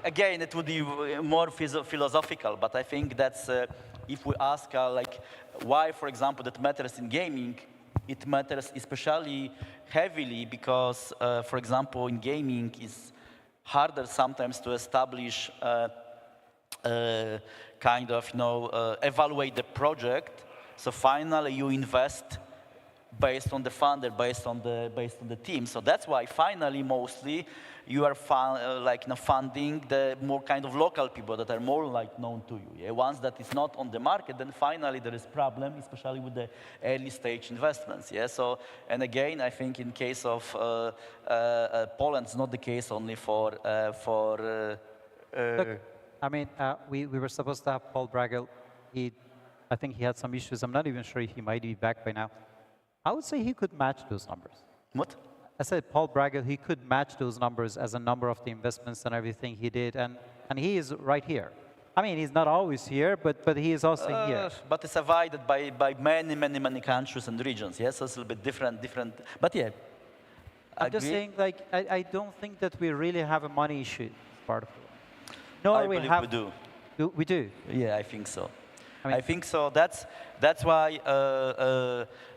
Again, it would be more philosophical, but I think that's if we ask like why, for example, that matters in gaming, it matters especially heavily because, for example, in gaming is harder sometimes to establish kind of evaluate the project. So finally, you invest based on the funder, based on the team. So that's why finally, mostly, you are funding the more kind of local people that are more like known to you. Yeah? Once that is not on the market, then finally there is problem, especially with the early stage investments. Yeah. So and again, I think in case of Poland, it's not the case only for. Look, I mean, we were supposed to have Paul Bragel. I think he had some issues. I'm not even sure if he might be back by now. I would say he could match those numbers. What? I said Paul Bragel, he could match those numbers as a number of the investments and everything he did, and he is right here. I mean, he's not always here, but he is also here. But it's divided by many countries and regions. Yes, so it's a little bit different. But yeah, I'm just saying, like, I don't think that we really have a money issue as part of it. Nor I we believe have. we do. We do. Yeah, I think so. I mean, I think so. That's why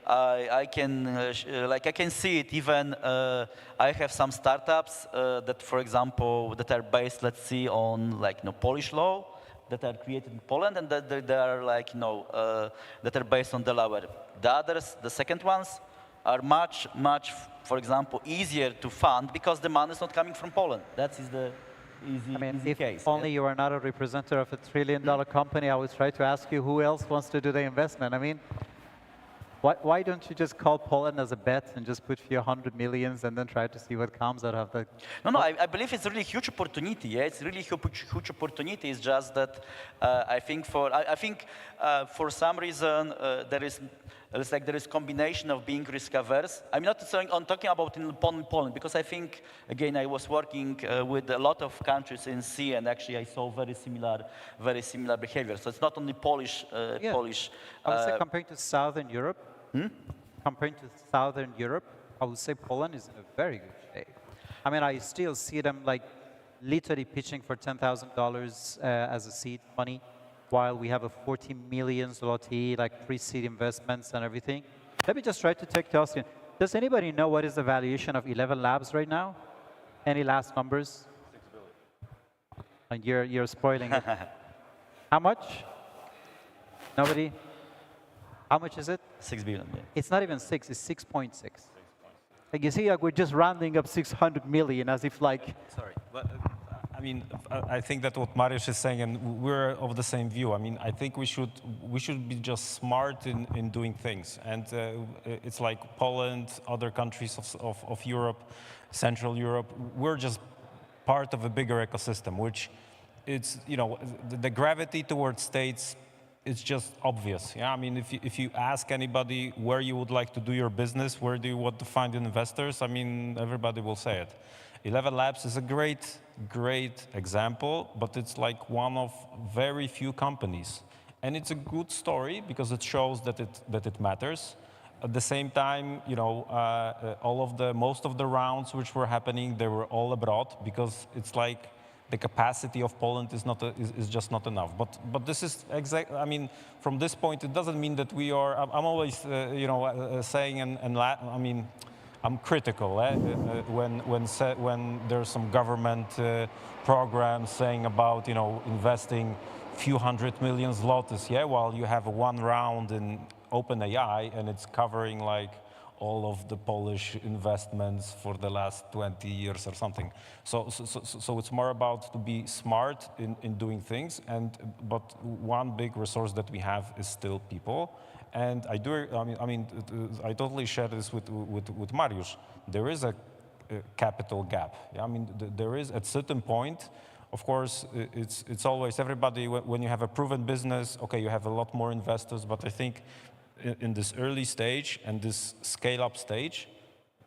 I can like I can see it. Even I have some startups that, for example, that are based, let's see, on like Polish law, that are created in Poland, and that they are like that are based on Delaware. The others, the second ones, are much, for example, easier to fund because the money is not coming from Poland. That is the easy if case. only you are not a representative of a trillion-dollar company, I would try to ask you who else wants to do the investment. I mean, why don't you just call Poland as a bet and just put a few hundred millions and then try to see what comes out of the... No, I believe it's really huge opportunity. Yeah, it's really huge opportunity. It's just that I think for some reason there is combination of being risk averse. I'm not saying I'm talking about in Poland because I think again I was working with a lot of countries in C, and actually I saw very similar behavior. So it's not only Polish. Yeah. Polish. I would say comparing to Southern Europe, comparing to Southern Europe, I would say Poland is in a very good shape. I mean, I still see them like literally pitching for $10,000 as a seed money, while we have a 40 million zloty, like pre-seed investments and everything. Let me just try to take the Austrian. Does anybody know what is the valuation of 11 Labs right now? Any last numbers? 6 billion. And you're spoiling it. How much? Nobody? How much is it? 6 billion. Yeah. It's not even 6, it's 6.6. Like you see, like we're just rounding up 600 million as if like... Sorry, but I mean, I think that what Mariusz is saying, and we're of the same view. I mean, I think we should be just smart in doing things. And it's like Poland, other countries of Europe, Central Europe, we're just part of a bigger ecosystem, which it's, the gravity towards states, it's just obvious. Yeah, I mean, if you ask anybody where you would like to do your business, where do you want to find investors, I mean, everybody will say it. 11 Labs is a great example, but it's like one of very few companies. And it's a good story because it shows that it matters. At the same time, most of the rounds which were happening, they were all abroad because it's like the capacity of Poland is just not enough. But this is exact. I mean, from this point, it doesn't mean that we are. I'm always saying I mean, I'm critical when there's some government programs saying about investing few hundred million zlotys, yeah, while you have one round in OpenAI and it's covering like all of the Polish investments for the last 20 years or something. So it's more about to be smart in doing things, but one big resource that we have is still people. And I totally share this with Mariusz. There is a capital gap. Yeah? I mean, there is at certain point. Of course, it's always everybody. When you have a proven business, okay, you have a lot more investors. But I think in this early stage and this scale-up stage,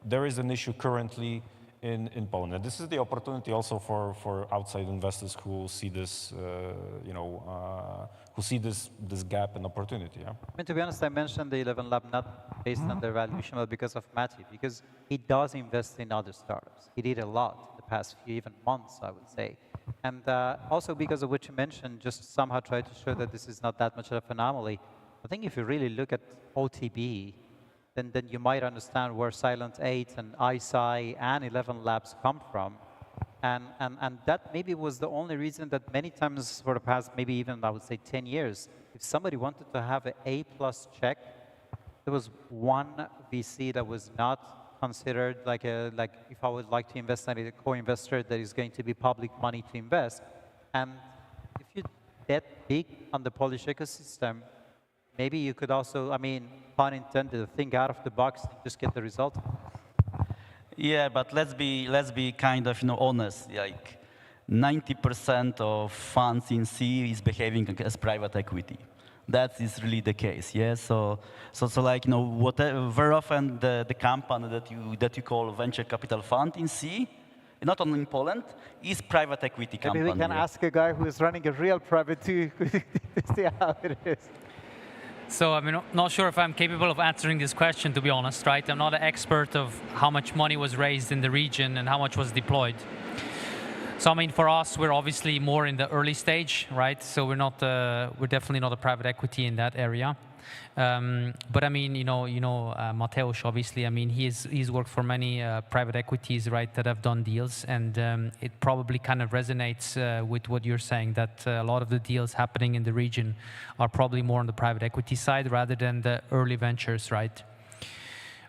there is an issue currently in Poland. And this is the opportunity also for outside investors who see this, who see this gap and opportunity. Yeah? I mean, to be honest, I mentioned the 11 Lab not based on their valuation, but because of Matti, because he does invest in other startups. He did a lot in the past few even months, I would say. And also because of what you mentioned, just somehow try to show that this is not that much of an anomaly. I think if you really look at OTB, then you might understand where Silent 8 and ISI and 11 Labs come from. And that maybe was the only reason that many times for the past, maybe even I would say 10 years, if somebody wanted to have an A+ check, there was one VC that was not considered like if I would like to invest in a co-investor that is going to be public money to invest. And if you're that big on the Polish ecosystem, maybe you could also, I mean, pun intended, think out of the box and just get the result. Yeah, but let's be kind of honest. Like 90% of funds in C is behaving as private equity. That is really the case. Yeah. So like whatever, very often the company that you call venture capital fund in C, not only in Poland, is private equity company. Maybe we can ask a guy who is running a real private to see how it is. So I'm not sure if I'm capable of answering this question, to be honest, right? I'm not an expert of how much money was raised in the region and how much was deployed. So I mean, for us, we're obviously more in the early stage, right? So we're definitely not a private equity in that area. But I mean, Mateusz, obviously, I mean, he's worked for many private equities, right, that have done deals, and it probably kind of resonates with what you're saying, that a lot of the deals happening in the region are probably more on the private equity side rather than the early ventures, right?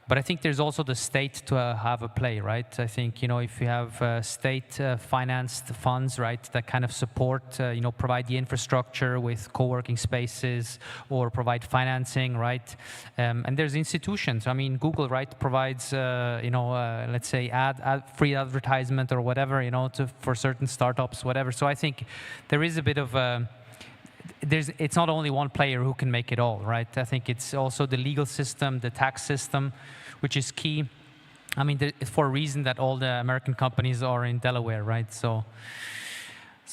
But I think there's also the state to have a play, right? I think, if you have state-financed funds, right, that kind of support, provide the infrastructure with co-working spaces or provide financing, right? And there's institutions. I mean, Google, right, provides, let's say, free advertisement or whatever, for certain startups, whatever. So I think there is a bit of it's not only one player who can make it all, right? I think it's also the legal system, the tax system, which is key. I mean, it's for a reason that all the American companies are in Delaware, right? So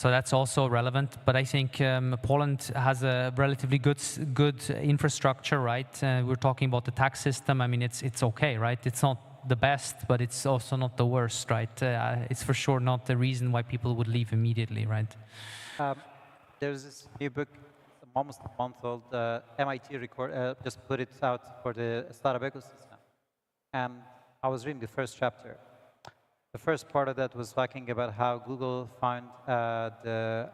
that's also relevant. But I think Poland has a relatively good infrastructure, right? We're talking about the tax system. I mean, it's okay, right? It's not the best, but it's also not the worst, right? It's for sure not the reason why people would leave immediately, right? There's this new book, almost a month old, MIT just put it out for the startup ecosystem. And I was reading the first chapter. The first part of that was talking about how Google found the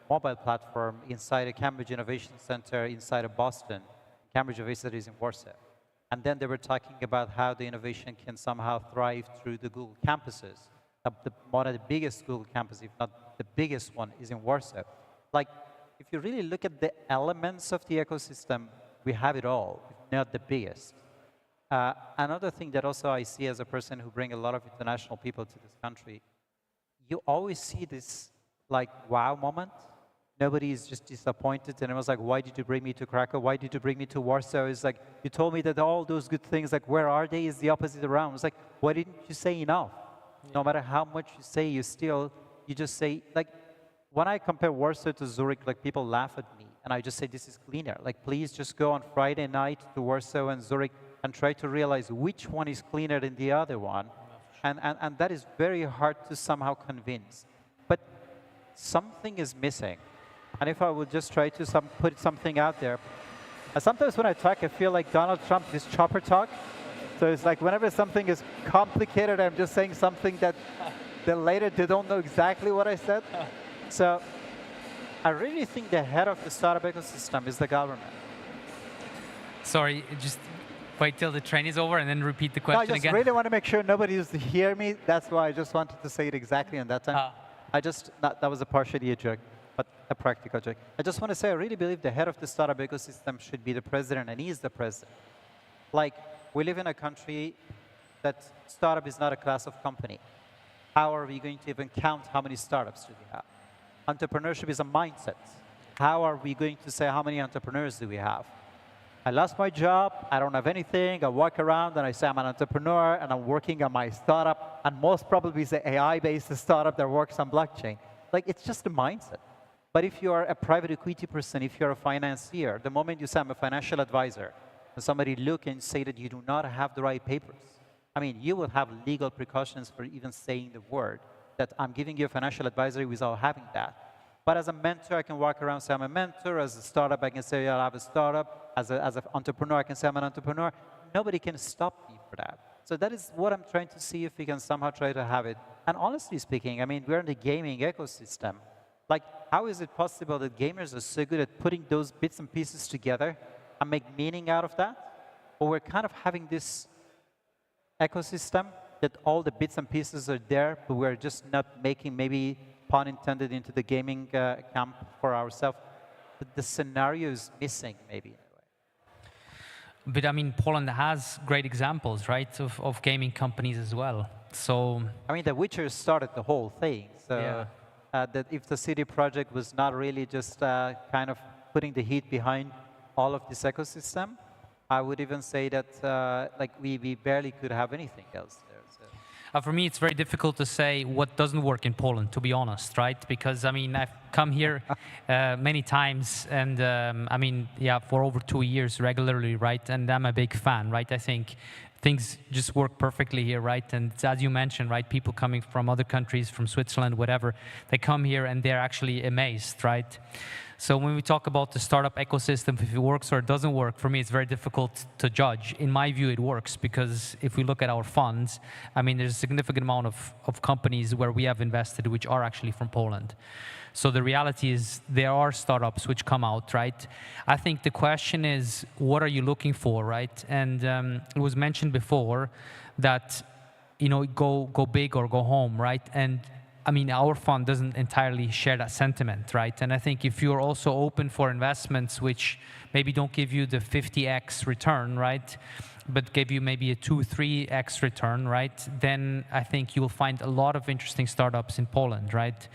mobile platform inside a Cambridge Innovation Center inside of Boston. Cambridge Innovation Center is in Warsaw. And then they were talking about how the innovation can somehow thrive through the Google campuses. One of the biggest Google campuses, if not the biggest one, is in Warsaw. Like, if you really look at the elements of the ecosystem, we have it all, if not the biggest. Another thing that also I see as a person who brings a lot of international people to this country, you always see this, like, wow moment. Nobody is just disappointed, and it was like, why did you bring me to Krakow? Why did you bring me to Warsaw? It's like, you told me that all those good things, like, where are they? Is the opposite around. It's like, why didn't you say enough? No matter how much you say, you just say, like, when I compare Warsaw to Zurich, like, people laugh at me, and I just say, this is cleaner. Like, please just go on Friday night to Warsaw and Zurich and try to realize which one is cleaner than the other one. And that is very hard to somehow convince. But something is missing. And if I would just try to put something out there, sometimes when I talk, I feel like Donald Trump, this chopper talk. So it's like whenever something is complicated, I'm just saying something that later they don't know exactly what I said. So I really think the head of the startup ecosystem is the government. Sorry, just wait till the train is over and then repeat the question again. I just really want to make sure nobody is to hear me. That's why I just wanted to say it exactly on that time. That was a partially a joke, but a practical joke. I just want to say I really believe the head of the startup ecosystem should be the president, and he is the president. Like, we live in a country that startup is not a class of company. How are we going to even count how many startups do we have? Entrepreneurship is a mindset. How are we going to say how many entrepreneurs do we have? I lost my job, I don't have anything, I walk around and I say I'm an entrepreneur and I'm working on my startup, and most probably it's an AI-based startup that works on blockchain. Like, it's just a mindset. But if you are a private equity person, if you're a financier, the moment you say I'm a financial advisor, and somebody look and say that you do not have the right papers, I mean, you will have legal precautions for even saying the word that I'm giving you a financial advisory without having that. But as a mentor, I can walk around and say I'm a mentor. As a startup, I can say I have a startup. As an entrepreneur, I can say I'm an entrepreneur. Nobody can stop me for that. So that is what I'm trying to see if we can somehow try to have it. And honestly speaking, I mean, we're in the gaming ecosystem. Like, how is it possible that gamers are so good at putting those bits and pieces together and make meaning out of that? Or we're kind of having this ecosystem that all the bits and pieces are there, but we're just not making, maybe, pun intended, into the gaming camp for ourselves. But the scenario is missing, maybe, in a way. But I mean, Poland has great examples, right, of gaming companies as well. So I mean, The Witcher started the whole thing. So yeah. That if the CD Projekt was not really just kind of putting the heat behind all of this ecosystem, I would even say that like we barely could have anything else there. So. For me, it's very difficult to say what doesn't work in Poland, to be honest, right? Because, I mean, I've come here many times, and I mean, yeah, for over 2 years regularly, right? And I'm a big fan, right? I think things just work perfectly here, right? And as you mentioned, right, people coming from other countries, from Switzerland, whatever, they come here and they're actually amazed, right? So when we talk about the startup ecosystem, if it works or it doesn't work, for me, it's very difficult to judge. In my view, it works because if we look at our funds, I mean, there's a significant amount of companies where we have invested which are actually from Poland. So the reality is there are startups which come out, right? I think the question is, what are you looking for, right? And it was mentioned before that, you know, go big or go home, right? And I mean, our fund doesn't entirely share that sentiment, right? And I think if you're also open for investments which maybe don't give you the 50x return, right, but give you maybe a 2-3x return, right, then I think you'll find a lot of interesting startups in Poland, right?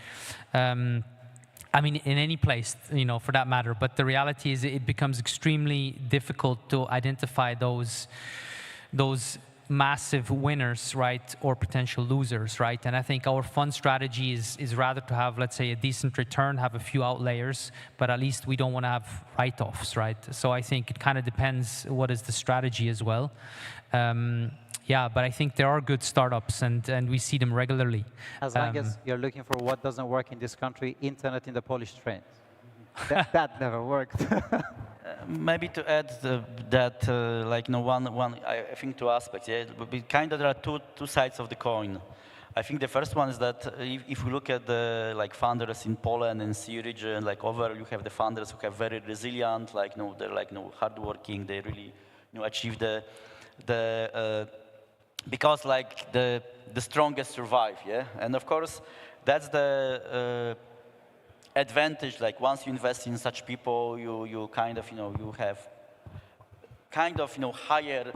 I mean, in any place, you know, for that matter. But the reality is it becomes extremely difficult to identify those massive winners, right, or potential losers, right? And I think our fund strategy is rather to have, let's say, a decent return, have a few outliers, but at least we don't want to have write-offs, right? So I think it kind of depends what is the strategy as well. Yeah, but I think there are good startups, and we see them regularly. As long as you're looking for what doesn't work in this country, internet in the Polish trains. That never worked. Maybe to add that, like, no I think two aspects. Yeah, kind of there are two sides of the coin. I think the first one is that if we look at the founders in Poland and CE region, like overall, you have the founders who have very resilient, they're hardworking. They really achieve because the strongest survive. Yeah, and of course that's the advantage. Like once you invest in such people, you kind of you have kind of higher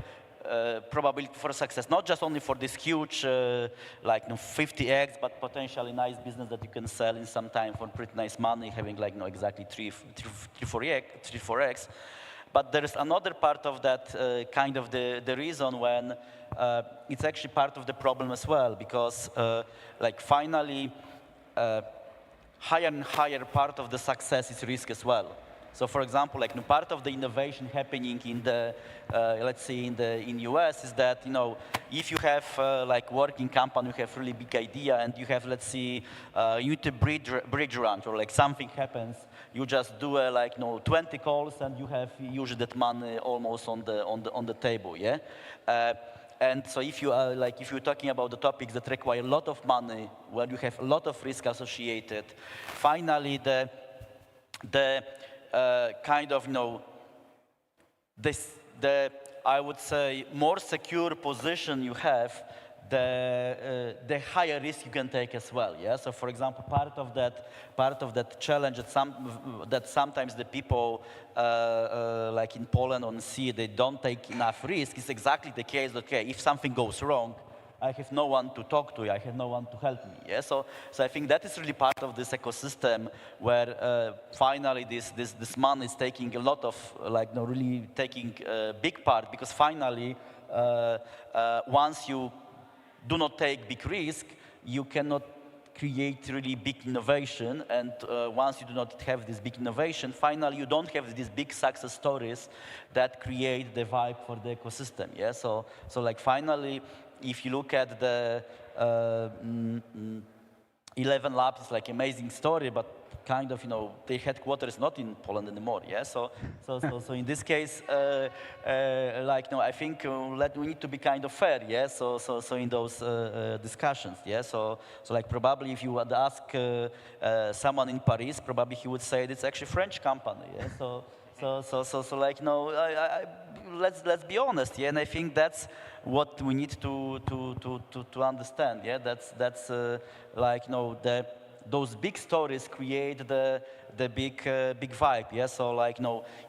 probability for success, not just only for this huge 50x, but potentially nice business that you can sell in some time for pretty nice money, having exactly 3-4x. But there is another part of that kind of the reason when it's actually part of the problem as well, because finally higher and higher part of the success is risk as well. So, for example, part of the innovation happening in the, let's say in US is that if you have working company, you have really big idea, and you have, let's say, you need to bridge run, or something happens, you just do 20 calls, and you have usually that money almost on the table, yeah. And so if you are if you're talking about the topics that require a lot of money, where you have a lot of risk associated, finally the kind of the I would say more secure position you have, the higher risk you can take as well. Yeah. So for example, part of that challenge that sometimes the people like in Poland on sea, they don't take enough risk is exactly the case. Okay, if something goes wrong, I have no one to talk to. I have no one to help me. Yeah. So I think that is really part of this ecosystem where finally this money is taking a lot of really taking a big part, because finally once you do not take big risk, you cannot create really big innovation. And once you do not have this big innovation, finally you don't have these big success stories that create the vibe for the ecosystem. Yeah. So finally, if you look at the 11 Labs, it's amazing story, but kind of their headquarters is not in Poland anymore. Yeah. So in this case, I think we need to be kind of fair. Yeah. So in those discussions. Yeah. So probably if you would ask someone in Paris, probably he would say it's actually French company. Yeah. Let's be honest. Yeah. And I think that's what we need to understand. Yeah. That's those big stories create the big vibe. Yeah. So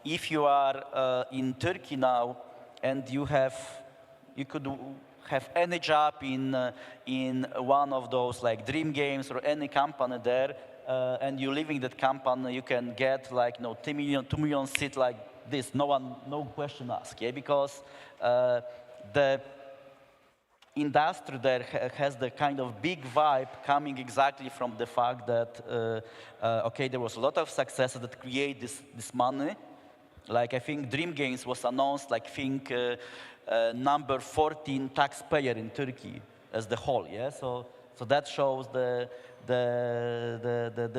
if you are in Turkey now and you could have any job in one of those dream games or any company there, and you live in that company, you can get 2 million seats like this. No question asked. Yeah. Because industry there has the kind of big vibe coming exactly from the fact that, okay, there was a lot of successes that create this money. Like I think Dream Games was announced, like number 14 taxpayer in Turkey as the whole, yeah? So that shows the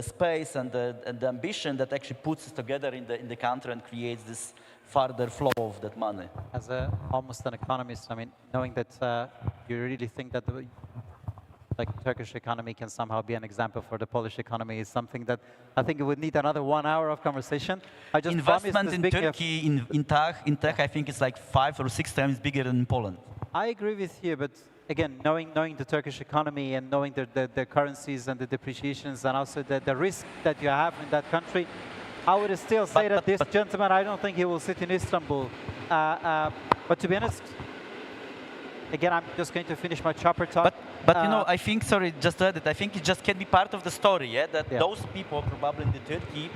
space and the ambition that actually puts us together in the country and creates this further flow of that money. As almost an economist, I mean, knowing that you really think that the Turkish economy can somehow be an example for the Polish economy is something that I think it would need another 1 hour of conversation. I just investment in Turkey in tech, I think it's like 5 or 6 times bigger than in Poland. I agree with you, but again, knowing the Turkish economy and knowing the currencies and the depreciations and also the risk that you have in that country, I would still say that this gentleman, I don't think he will sit in Istanbul. But to be honest, again, I'm just going to finish my chopper talk. But you know, I think, sorry, just to add it, I think it just can be part of the story, yeah? That those people probably in the Turkey,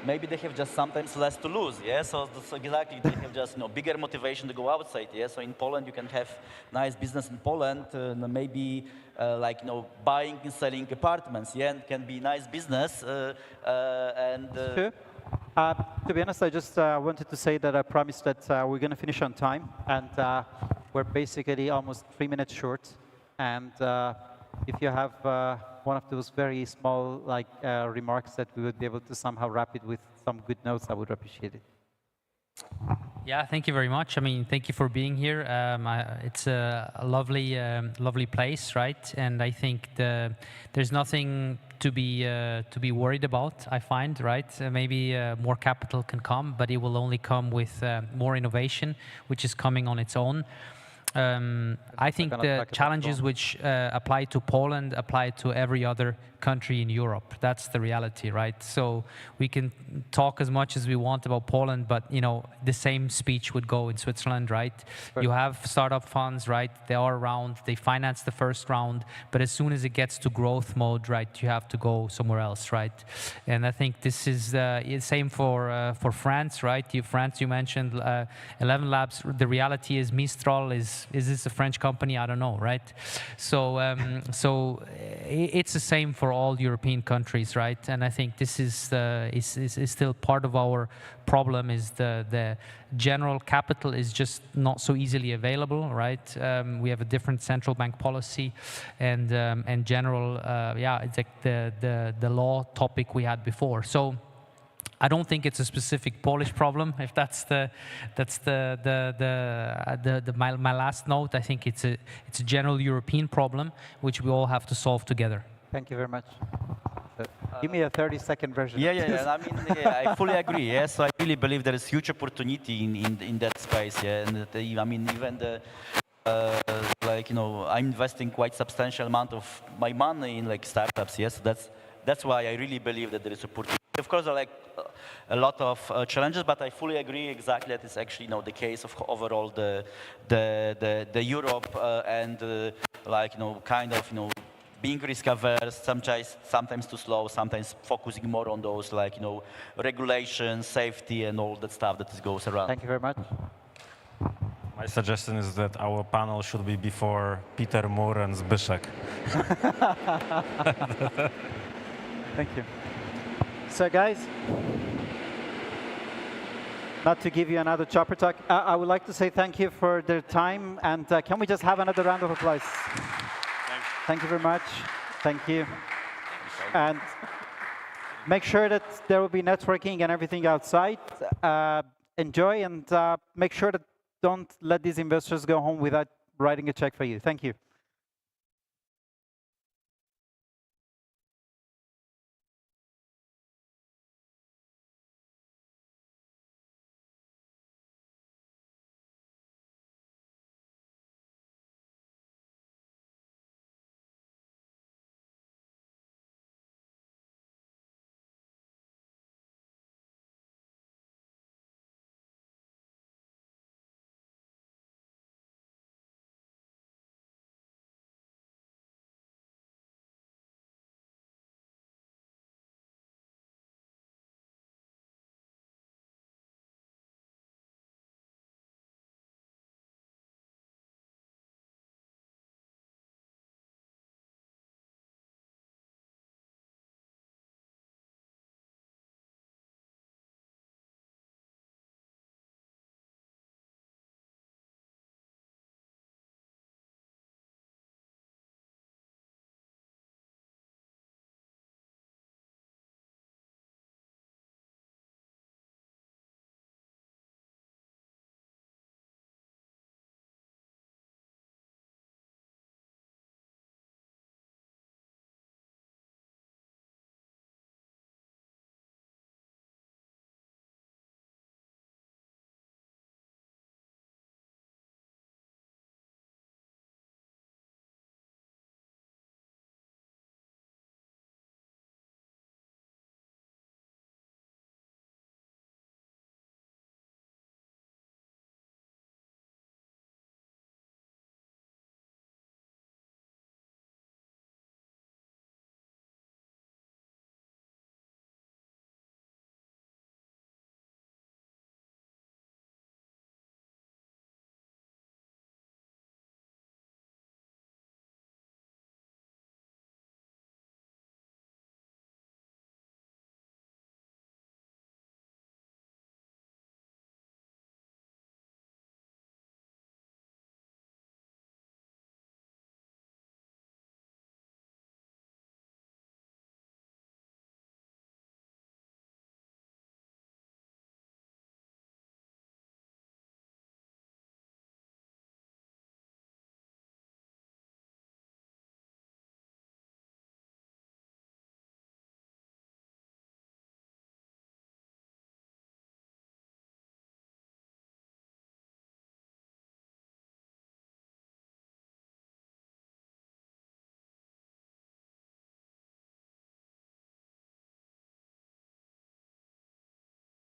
maybe they have just sometimes less to lose, yeah? So exactly, they have just bigger motivation to go outside, yeah? So in Poland, you can have nice business in Poland, maybe like buying and selling apartments, yeah? And can be nice business. Sure. To be honest, I just wanted to say that I promised that we're going to finish on time, and we're basically almost 3 minutes short. And if you have one of those very small remarks that we would be able to somehow wrap it with some good notes, I would appreciate it. Yeah, thank you very much. I mean, thank you for being here. It's a lovely, lovely place, right? And I think there's nothing to be worried about, I find, right? Maybe more capital can come, but it will only come with more innovation, which is coming on its own. I think the challenges which apply to Poland apply to every other country in Europe. That's the reality, right? So we can talk as much as we want about Poland, but the same speech would go in Switzerland, right? Sure. You have startup funds, right? They are around, they finance the first round, but as soon as it gets to growth mode, right, you have to go somewhere else, right? And I think this is the same for France, right? France, you mentioned 11 Labs. The reality is Mistral is this a French company? I don't know, right? So it's the same for all European countries, right? And I think this is still part of our problem. Is the general capital is just not so easily available, right? We have a different central bank policy, and general, it's like the law topic we had before. So I don't think it's a specific Polish problem. If that's my last note, I think it's a general European problem which we all have to solve together. Thank you very much. Give me a 30-second version. Yeah. I mean, I fully agree. Yeah, so I really believe there is huge opportunity in that space. Yeah, and I mean, even I'm investing quite substantial amount of my money in startups. Yes, that's why I really believe that there is opportunity. Of course, there are a lot of challenges, but I fully agree exactly that it's actually the case of overall the Europe and kind of being risk averse, sometimes too slow, sometimes focusing more on those regulations, safety, and all that stuff that goes around. Thank you very much. My suggestion is that our panel should be before Peter Moore and Zbyszek. Thank you. So guys, not to give you another chopper talk, I would like to say thank you for their time, and can we just have another round of applause? Thank you very much. Thank you. And make sure that there will be networking and everything outside. Enjoy, and make sure that don't let these investors go home without writing a check for you. Thank you.